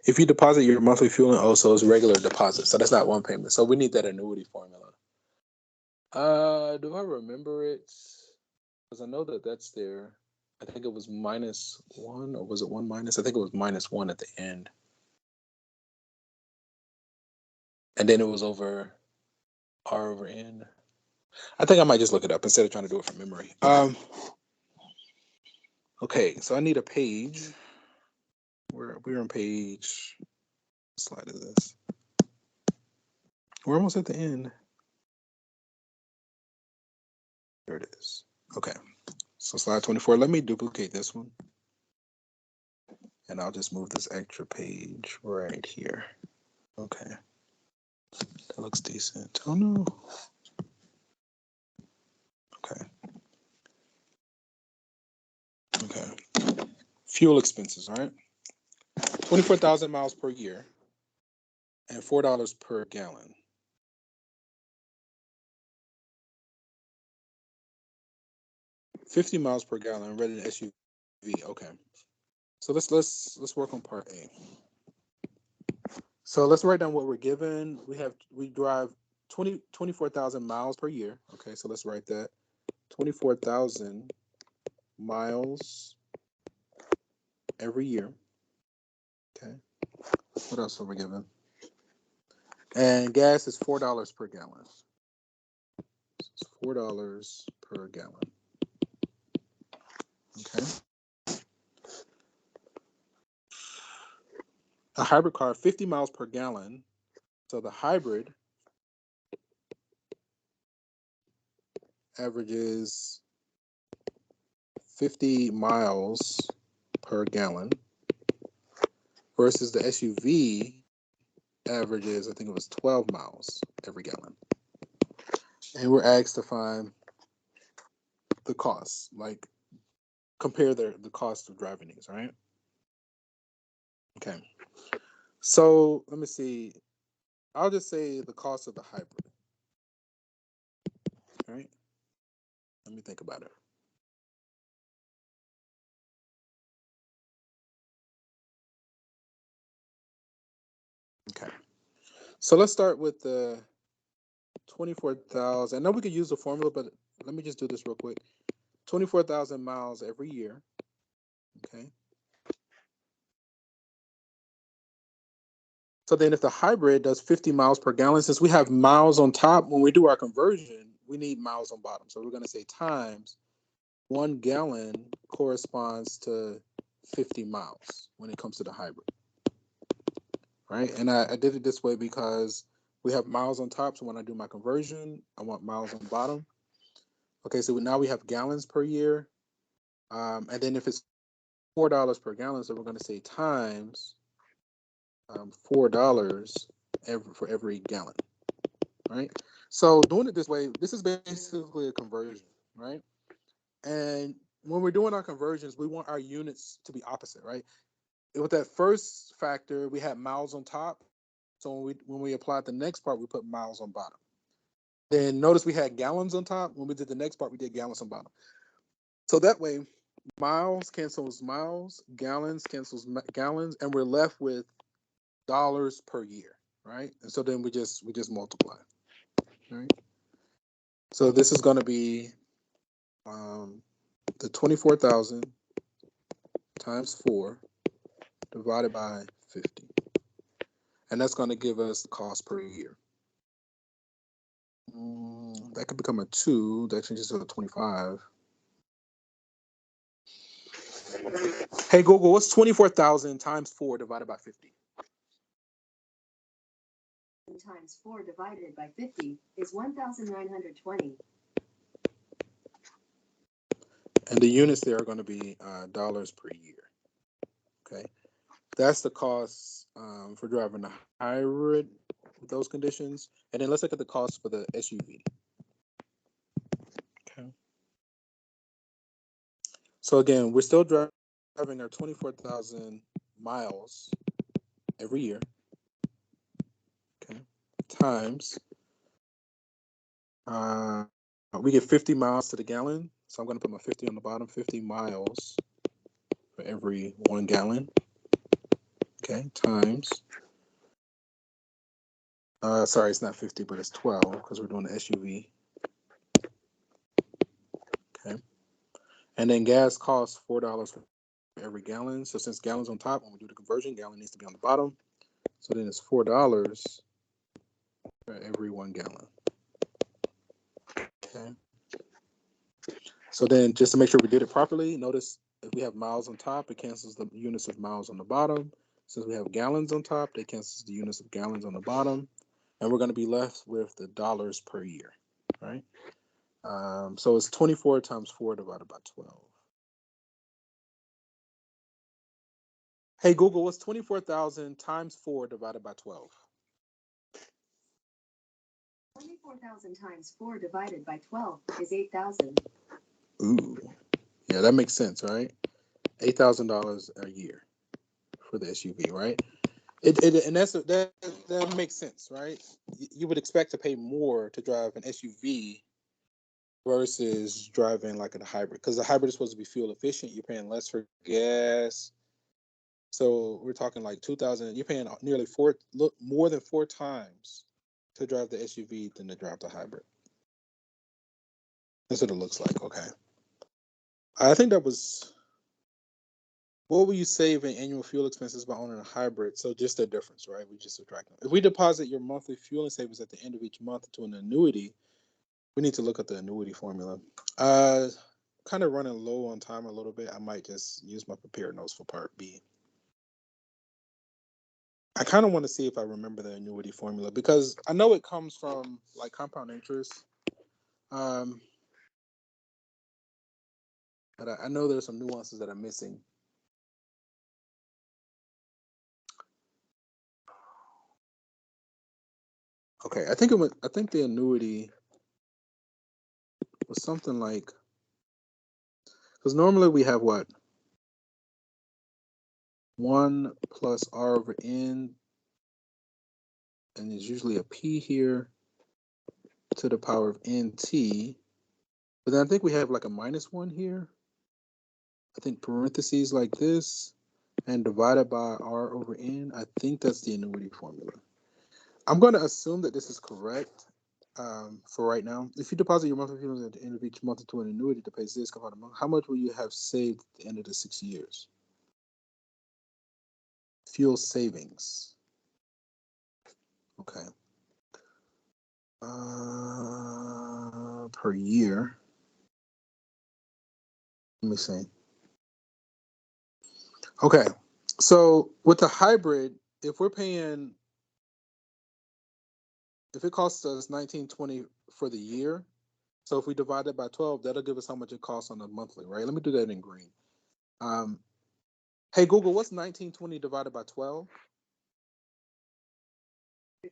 If you deposit your monthly fuel in also it's regular deposit, so that's not one payment. So we need that annuity formula. Do I remember it? Because I know that's there. I think it was -1, or was it 1 minus? I think it was -1 at the end. And then it was over R over N. I think I might just look it up instead of trying to do it from memory. Okay, so I need a page. We're on page. What slide is this? We're almost at the end. There it is. Okay, so slide 24. Let me duplicate this one. And I'll just move this extra page right here. Okay. That looks decent. Oh no. Okay. Okay. Fuel expenses, all right? 24,000 miles per year and $4 per gallon. 50 miles per gallon, rated SUV. Okay. So let's work on part A. So let's write down what we're given. We drive 24,000 miles per year. Okay, so let's write that. 24,000 miles every year. Okay. What else are we given? And gas is $4 per gallon. So it's $4 per gallon. Okay. A hybrid car, 50 miles per gallon. So the hybrid averages 50 miles per gallon versus the SUV averages, I think it was 12 miles every gallon. And we're asked to find the cost, like compare the cost of driving these, right? Okay. So let me see. I'll just say the cost of the hybrid. All right. Let me think about it. Okay. So let's start with the 24,000. I know we could use the formula, but let me just do this real quick. 24,000 miles every year. Okay. So then if the hybrid does 50 miles per gallon, since we have miles on top, when we do our conversion, we need miles on bottom. So we're going to say times 1 gallon corresponds to 50 miles when it comes to the hybrid. Right. And I did it this way because we have miles on top. So when I do my conversion, I want miles on bottom. Okay. So now we have gallons per year. And then if it's $4 per gallon, so we're going to say times $4 for every gallon. Right. So doing it this way, this is basically a conversion. Right. And when we're doing our conversions, we want our units to be opposite. Right. With that first factor, we had miles on top. So when we applied the next part, we put miles on bottom. Then notice we had gallons on top. When we did the next part, we did gallons on bottom. So that way, miles cancels miles, gallons cancels gallons, and we're left with dollars per year, right? And so then we just multiply, right? So this is going to be the 24,000 times 4 divided by 50. And that's going to give us the cost per year. That could become a 2. That changes to a 25. Hey, Google, what's 24,000 times 4 divided by 50? Times 4 divided by 50 is 1,920. And the units there are going to be dollars per year. Okay. That's the cost for driving a hybrid with those conditions. And then let's look at the cost for the SUV. Okay. So again, we're still driving our 24,000 miles every year. Okay. Times we get 50 miles to the gallon. So I'm going to put my 50 on the bottom, 50 miles for every 1 gallon. Okay. Times sorry, it's not 50, but it's 12 because we're doing the SUV. Okay. And then gas costs $4 for every gallon. So since gallon's on top, when we do the conversion, gallon needs to be on the bottom. So then it's $4 for every 1 gallon. Okay. So then just to make sure we did it properly, notice if we have miles on top, it cancels the units of miles on the bottom. Since we have gallons on top, it cancels the units of gallons on the bottom. And we're going to be left with the dollars per year, right? So it's 24 times 4 divided by 12. Hey Google, what's 24,000 times 4 divided by 12? 24,000 times 4 divided by 12 is 8,000. Ooh, yeah, that makes sense, right? $8,000 a year for the SUV, right? And that makes sense, right? You would expect to pay more to drive an SUV versus driving like a hybrid, because the hybrid is supposed to be fuel efficient. You're paying less for gas, so we're talking like 2,000. You're paying nearly more than 4 times to drive the SUV than to drive the hybrid. That's what it looks like. Okay, I think that was. What will you save in annual fuel expenses by owning a hybrid? So just the difference, right? We just subtract them. If we deposit your monthly fueling savings at the end of each month into an annuity, we need to look at the annuity formula. Kind of running low on time a little bit. I might just use my prepared notes for part B. I kind of want to see if I remember the annuity formula, because I know it comes from like compound interest. But I know there's some nuances that I'm missing. Okay, I think the annuity was something like, because normally we have what? 1 plus R over N, and there's usually a P here to the power of NT. But then I think we have like a -1 here. I think parentheses like this, and divided by R over N. I think that's the annuity formula. I'm going to assume that this is correct for right now. If you deposit your monthly fuel at the end of each month into an annuity that pays this compound amount, how much will you have saved at the end of the 6 years? Fuel savings. Okay. Per year. Let me see. Okay. So with the hybrid, if it costs us $19.20 for the year, so if we divide it by 12, that'll give us how much it costs on a monthly, right? Let me do that in green. Hey Google, what's $19.20 divided by 12?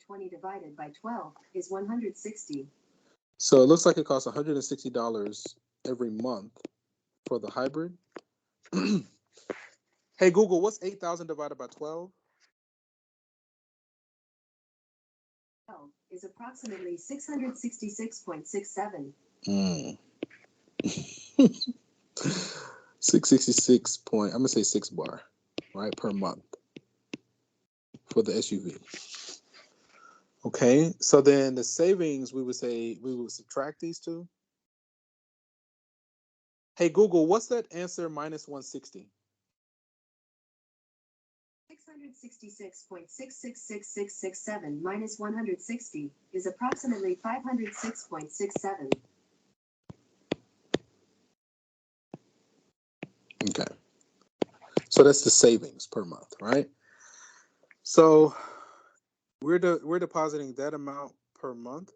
20 divided by 12 is 160. So it looks like it costs $160 every month for the hybrid. Hey Google, what's 8,000 divided by 12? 12 is approximately 666.67. 666 point, I'm gonna say 6 bar, right, per month for the SUV. Okay, so then the savings, we would subtract these two. Hey Google, what's that answer minus 160? 666.666667 minus 160 is approximately 506.67. Okay, so that's the savings per month, right? So we're depositing that amount per month.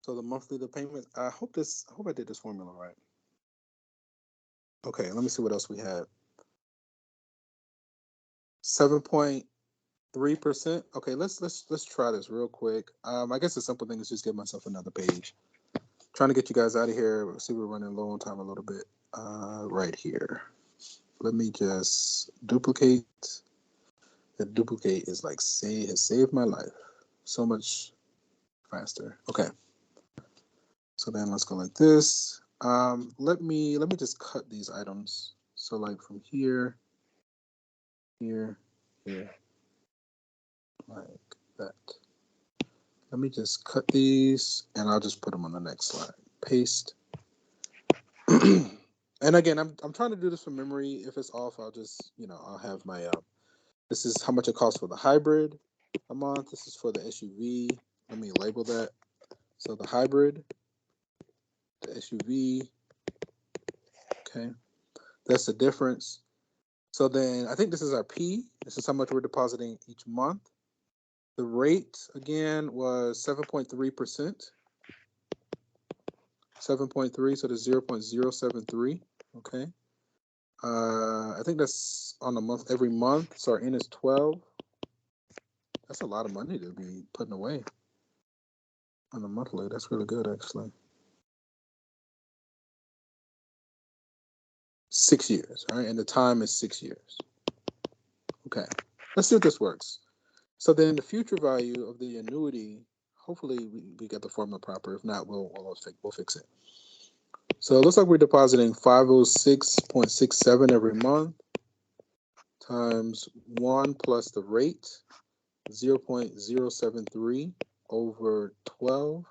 So the monthly payment. I hope I did this formula right. Okay, let me see what else we had. 7.3%. Okay, let's try this real quick. I guess the simple thing is just give myself another page. Trying to get you guys out of here. See, we're running low on time a little bit. Right here. Let me just duplicate. The duplicate is like has saved my life so much faster. Okay. So then let's go like this. Let me just cut these items. So like from here, here, like that. Let me just cut these, and I'll just put them on the next slide. Paste. And again, I'm trying to do this from memory. If it's off, I'll just, I'll have my, this is how much it costs for the hybrid a month. This is for the SUV. Let me label that. So the hybrid, the SUV, okay. That's the difference. So then I think this is our P. This is how much we're depositing each month. The rate, again, was 7.3%. 7.3, so there's 0.073, okay? I think that's on a month, every month. So our N is 12. That's a lot of money to be putting away on a monthly. That's really good, actually. 6 years, all right? And the time is 6 years. Okay, let's see if this works. So then the future value of the annuity, hopefully we get the formula proper. If not, we'll fix it. So it looks like we're depositing 506.67 every month times 1 plus the rate, 0.073 over 12.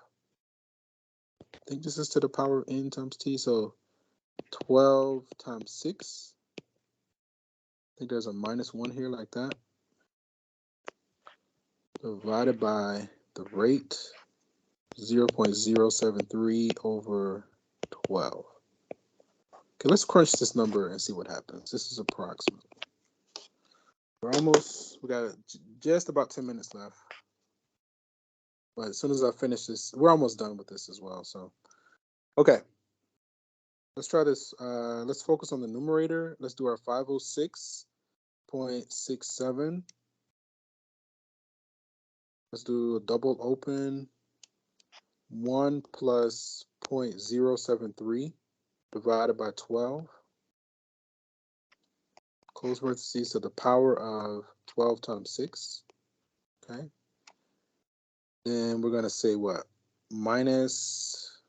I think this is to the power of n times t. So 12 times 6. I think there's a minus 1 here like that. Divided by the rate, 0.073 over 12. Okay, let's crunch this number and see what happens. This is approximate. We got just about 10 minutes left. But as soon as I finish this, we're almost done with this as well. So, okay. Let's try this. Let's focus on the numerator. Let's do our 506.67. Let's do a double open. 1 plus 0.073 divided by 12. Close parentheses to the power of 12 times 6. Okay. Then we're going to say what? Minus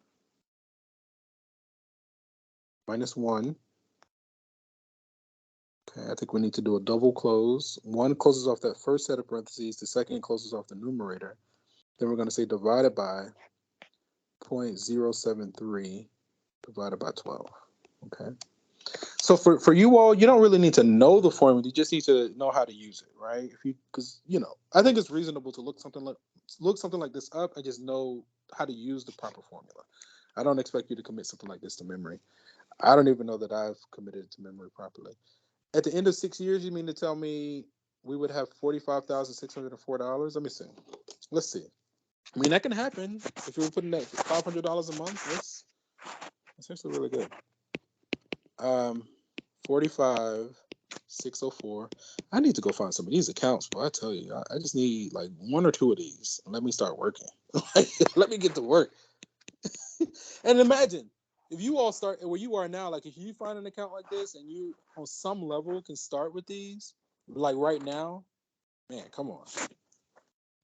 1. Okay, I think we need to do a double close. 1 closes off that first set of parentheses. The second closes off the numerator. Then we're going to say divided by 0.073 divided by 12. Okay. So for you all, you don't really need to know the formula. You just need to know how to use it, right? Because I think it's reasonable to look something like this up and just know how to use the proper formula. I don't expect you to commit something like this to memory. I don't even know that I've committed it to memory properly. At the end of 6 years, you mean to tell me we would have $45,604? Let me see. Let's see. I mean, that can happen if you were putting that $500 a month. That's actually really good. 45,604. I need to go find some of these accounts, but I tell you, I just need like 1 or 2 of these. Let me start working. Let me get to work. And imagine if you all start where you are now, like if you find an account like this and you on some level can start with these, like right now, man, come on.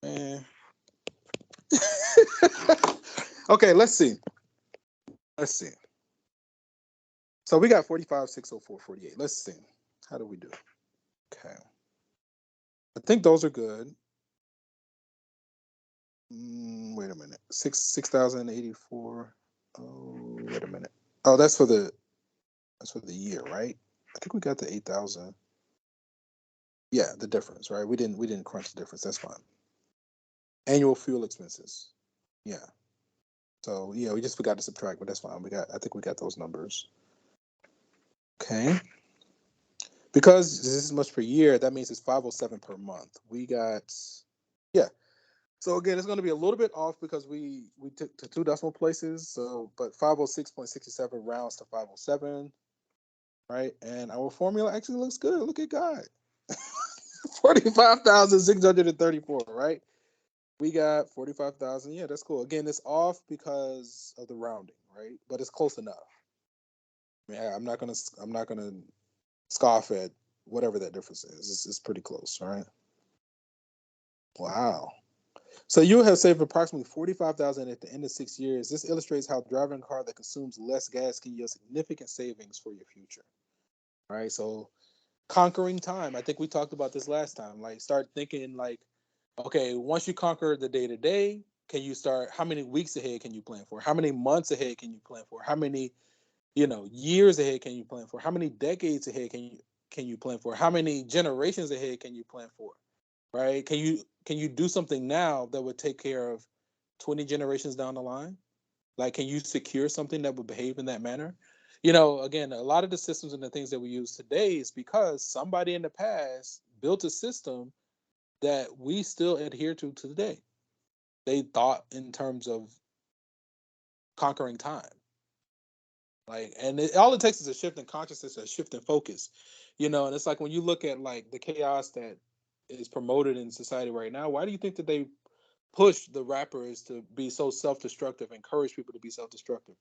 Man. Okay, let's see. So we got 45,604.48. Let's see. How do we do? Okay. I think those are good. Wait a minute. 6,084. Oh, wait a minute. Oh, that's for the year, right? I think we got the 8,000. Yeah, the difference, right? We didn't crunch the difference. That's fine. Annual fuel expenses. Yeah. So yeah, we just forgot to subtract, but that's fine. I think we got those numbers. Okay. Because this is much per year, that means it's 507 per month. We got, yeah. So again, it's going to be a little bit off because we took to 2 decimal places. So, but 506.67 rounds to 507, right? And our formula actually looks good. Look at God. 45,634, right? We got 45,000. Yeah, that's cool. Again, it's off because of the rounding, right? But it's close enough. I mean, I'm not gonna scoff at whatever that difference is. It's pretty close, right? Wow. So you have saved approximately 45,000 at the end of 6 years. This illustrates how driving a car that consumes less gas can yield significant savings for your future. Right? So conquering time. I think we talked about this last time. Like start thinking like, okay, once you conquer the day to day, can you start how many weeks ahead can you plan for? How many months ahead can you plan for? How many, years ahead can you plan for? How many decades ahead can you plan for? How many generations ahead can you plan for? Right? Can you do something now that would take care of 20 generations down the line? Like, can you secure something that would behave in that manner? Again, a lot of the systems and the things that we use today is because somebody in the past built a system that we still adhere to today. They thought in terms of conquering time. Like, and all it takes is a shift in consciousness, a shift in focus, and it's like when you look at like the chaos that is promoted in society right now, why do you think that they push the rappers to be so self-destructive, encourage people to be self-destructive?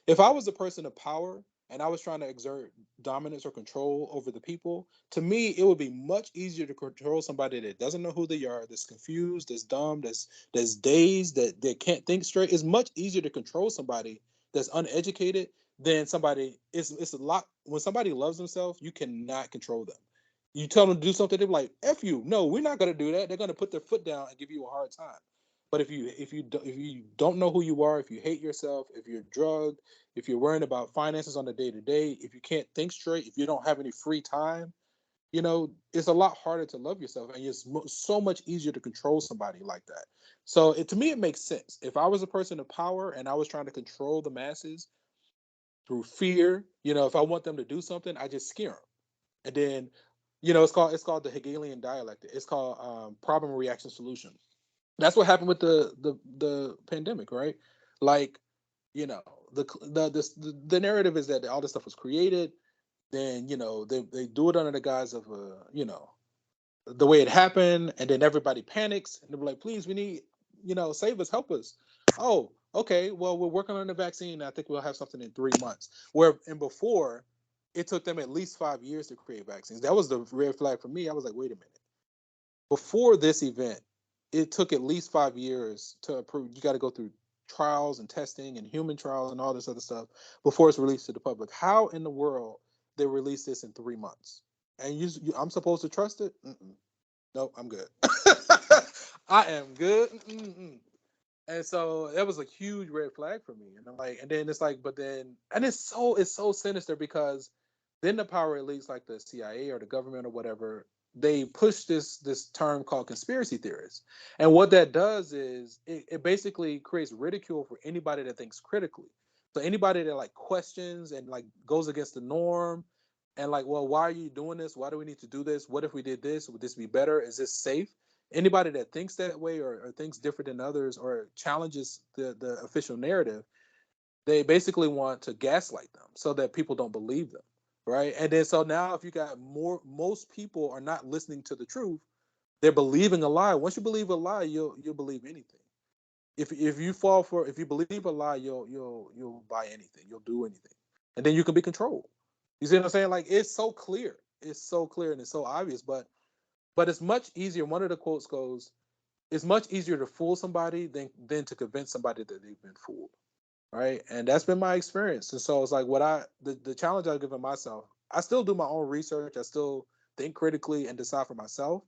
If I was a person of power and I was trying to exert dominance or control over the people, to me it would be much easier to control somebody that doesn't know who they are, that's confused, that's dumb, that's dazed, that can't think straight. It's much easier to control somebody that's uneducated than somebody. It's a lot. When somebody loves themselves, you cannot control them. You tell them to do something, they're like, "F you, no, we're not going to do that." They're going to put their foot down and give you a hard time. But if you don't know who you are, if you hate yourself, if you're drugged, if you're worrying about finances on the day to day, if you can't think straight, if you don't have any free time, it's a lot harder to love yourself, and it's so much easier to control somebody like that. So to me, it makes sense. If I was a person of power and I was trying to control the masses through fear, if I want them to do something, I just scare them. And then, it's called the Hegelian dialectic. It's called problem reaction solution. That's what happened with the pandemic, right? Like, you know, the narrative is that all this stuff was created. Then they do it under the guise of the way it happened, and then everybody panics and they're like, please, we need, save us, help us. Oh, okay, well, we're working on the vaccine. I think we'll have something in 3 months. Where and before, it took them at least 5 years to create vaccines. That was the red flag for me. I was like, wait a minute. Before this event, it took at least 5 years to approve. You got to go through trials and testing and human trials and all this other stuff before it's released to the public. How in the world they release this in 3 months? And I'm supposed to trust it? Mm-mm. No, I'm good. I am good. Mm-mm. And so that was a huge red flag for me. And I'm like, and then it's like, but then, and it's so sinister because then the power elites like the CIA or the government or whatever, they push this term called conspiracy theorists. And what that does is it basically creates ridicule for anybody that thinks critically. So anybody that like questions and like goes against the norm and like, well, why are you doing this? Why do we need to do this? What if we did this? Would this be better? Is this safe? Anybody that thinks that way or thinks different than others or challenges the official narrative, they basically want to gaslight them so that people don't believe them, right? And then so now if you got most people are not listening to the truth, they're believing a lie. Once you believe a lie, you'll believe anything. If you believe a lie, you'll buy anything, you'll do anything, and then you can be controlled. You see what I'm saying? Like it's so clear and it's so obvious, but it's much easier. One of the quotes goes, it's much easier to fool somebody than to convince somebody that they've been fooled. Right. And that's been my experience. And so it's like the challenge I've given myself, I still do my own research. I still think critically and decide for myself.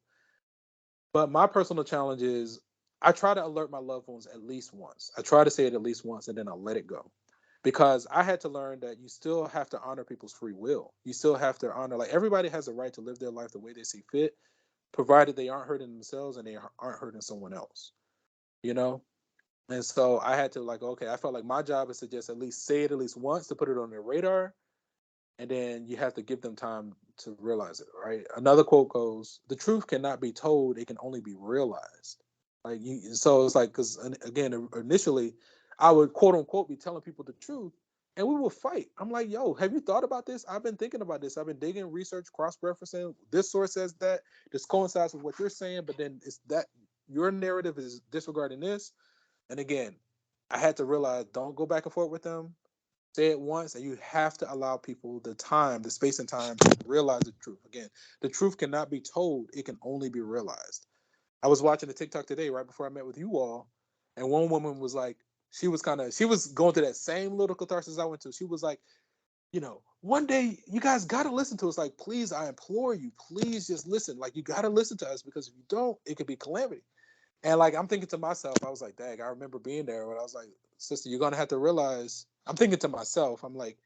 But my personal challenge is I try to alert my loved ones at least once. I try to say it at least once and then I'll let it go. Because I had to learn that you still have to honor people's free will. You still have to honor, like, everybody has a right to live their life the way they see fit, provided they aren't hurting themselves and they aren't hurting someone else, you know? And so I had to, like, okay, I felt like my job is to just at least say it at least once to put it on their radar. And then you have to give them time to realize it, right? Another quote goes, the truth cannot be told, it can only be realized. So it's like, because again, initially, I would quote unquote be telling people the truth, and we would fight. I'm like, yo, have you thought about this? I've been thinking about this. I've been digging, research, cross referencing. This source says that. This coincides with what you're saying, but then it's that your narrative is disregarding this. And again, I had to realize, don't go back and forth with them. Say it once, and you have to allow people the time, the space and time to realize the truth. Again, the truth cannot be told, it can only be realized. I was watching a TikTok today right before I met with you all, and one woman was like, she was going through that same little catharsis I went to. She was like, one day you guys got to listen to us. Like, please, I implore you, please just listen. Like, you got to listen to us, because if you don't, it could be calamity. And like, I'm thinking to myself, I was like, dang, I remember being there when I was like, sister, you're going to have to realize, I'm thinking to myself, I'm like,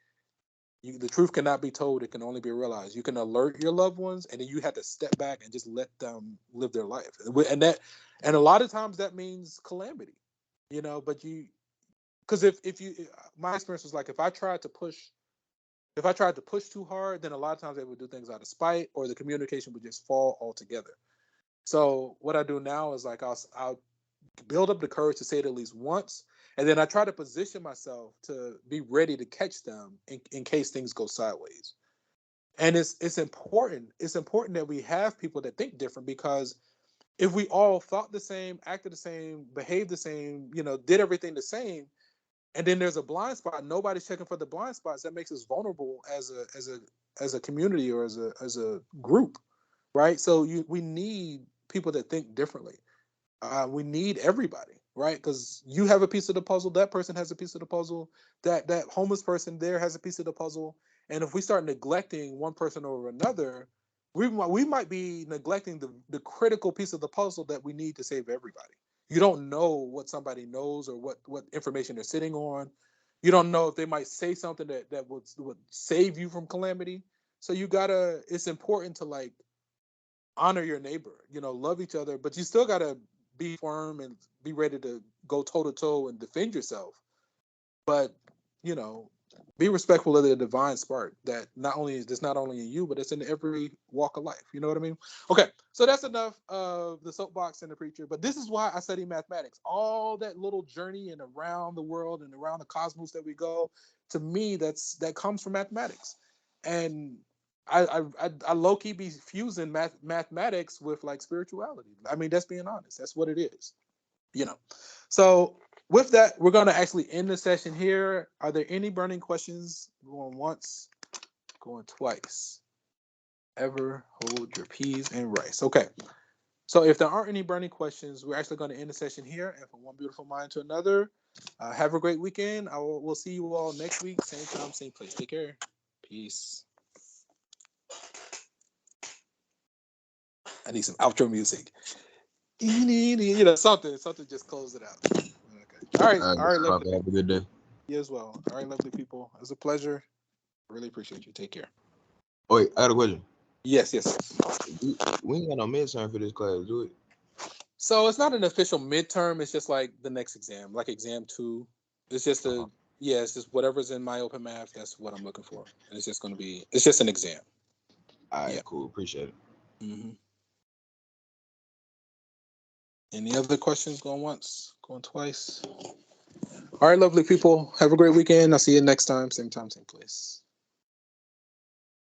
the truth cannot be told, it can only be realized. You can alert your loved ones, and then you have to step back and just let them live their life. And a lot of times that means calamity, but because my experience was like, if I tried to push too hard, then a lot of times they would do things out of spite, or the communication would just fall altogether. So what I do now is like, I'll build up the courage to say it at least once, and then I try to position myself to be ready to catch them in case things go sideways. And it's important. It's important that we have people that think different, because if we all thought the same, acted the same, behaved the same, did everything the same, and then there's a blind spot, nobody's checking for the blind spots, that makes us vulnerable as a community or as a group, right? So we need people that think differently. We need everybody, right? Because you have a piece of the puzzle, that person has a piece of the puzzle, that homeless person there has a piece of the puzzle, and if we start neglecting one person over another, we might be neglecting the critical piece of the puzzle that we need to save everybody. You don't know what somebody knows or what information they're sitting on. You don't know if they might say something that would save you from calamity. So it's important to like honor your neighbor, love each other, but you still gotta be firm and be ready to go toe to toe and defend yourself. But, be respectful of the divine spark that not only in you, but it's in every walk of life. You know what I mean? Okay, so that's enough of the soapbox and the preacher. But this is why I study mathematics. All that little journey and around the world and around the cosmos that we go, to me, that comes from mathematics. And I low key be fusing mathematics with like spirituality. I mean, that's being honest. That's what it is. So with that, we're going to actually end the session here. Are there any burning questions? Going once, going twice. Ever hold your peas and rice. Okay. So if there aren't any burning questions, we're actually going to end the session here. And from one beautiful mind to another, have a great weekend. We'll see you all next week. Same time, same place. Take care. Peace. I need some outro music. Something just close it out. Okay. All right, lovely. Have a good day. You as well. All right, lovely people. It was a pleasure. Really appreciate you. Take care. Oh, wait, I got a question. Yes. We ain't got no midterm for this class, do it? So it's not an official midterm. It's just like the next exam, like exam 2. It's just it's just whatever's in my open math. That's what I'm looking for. And it's just an exam. All right, cool. Appreciate it. Mm-hmm. Any other questions? Going once, going twice. All right, lovely people. Have a great weekend. I'll see you next time. Same time, same place.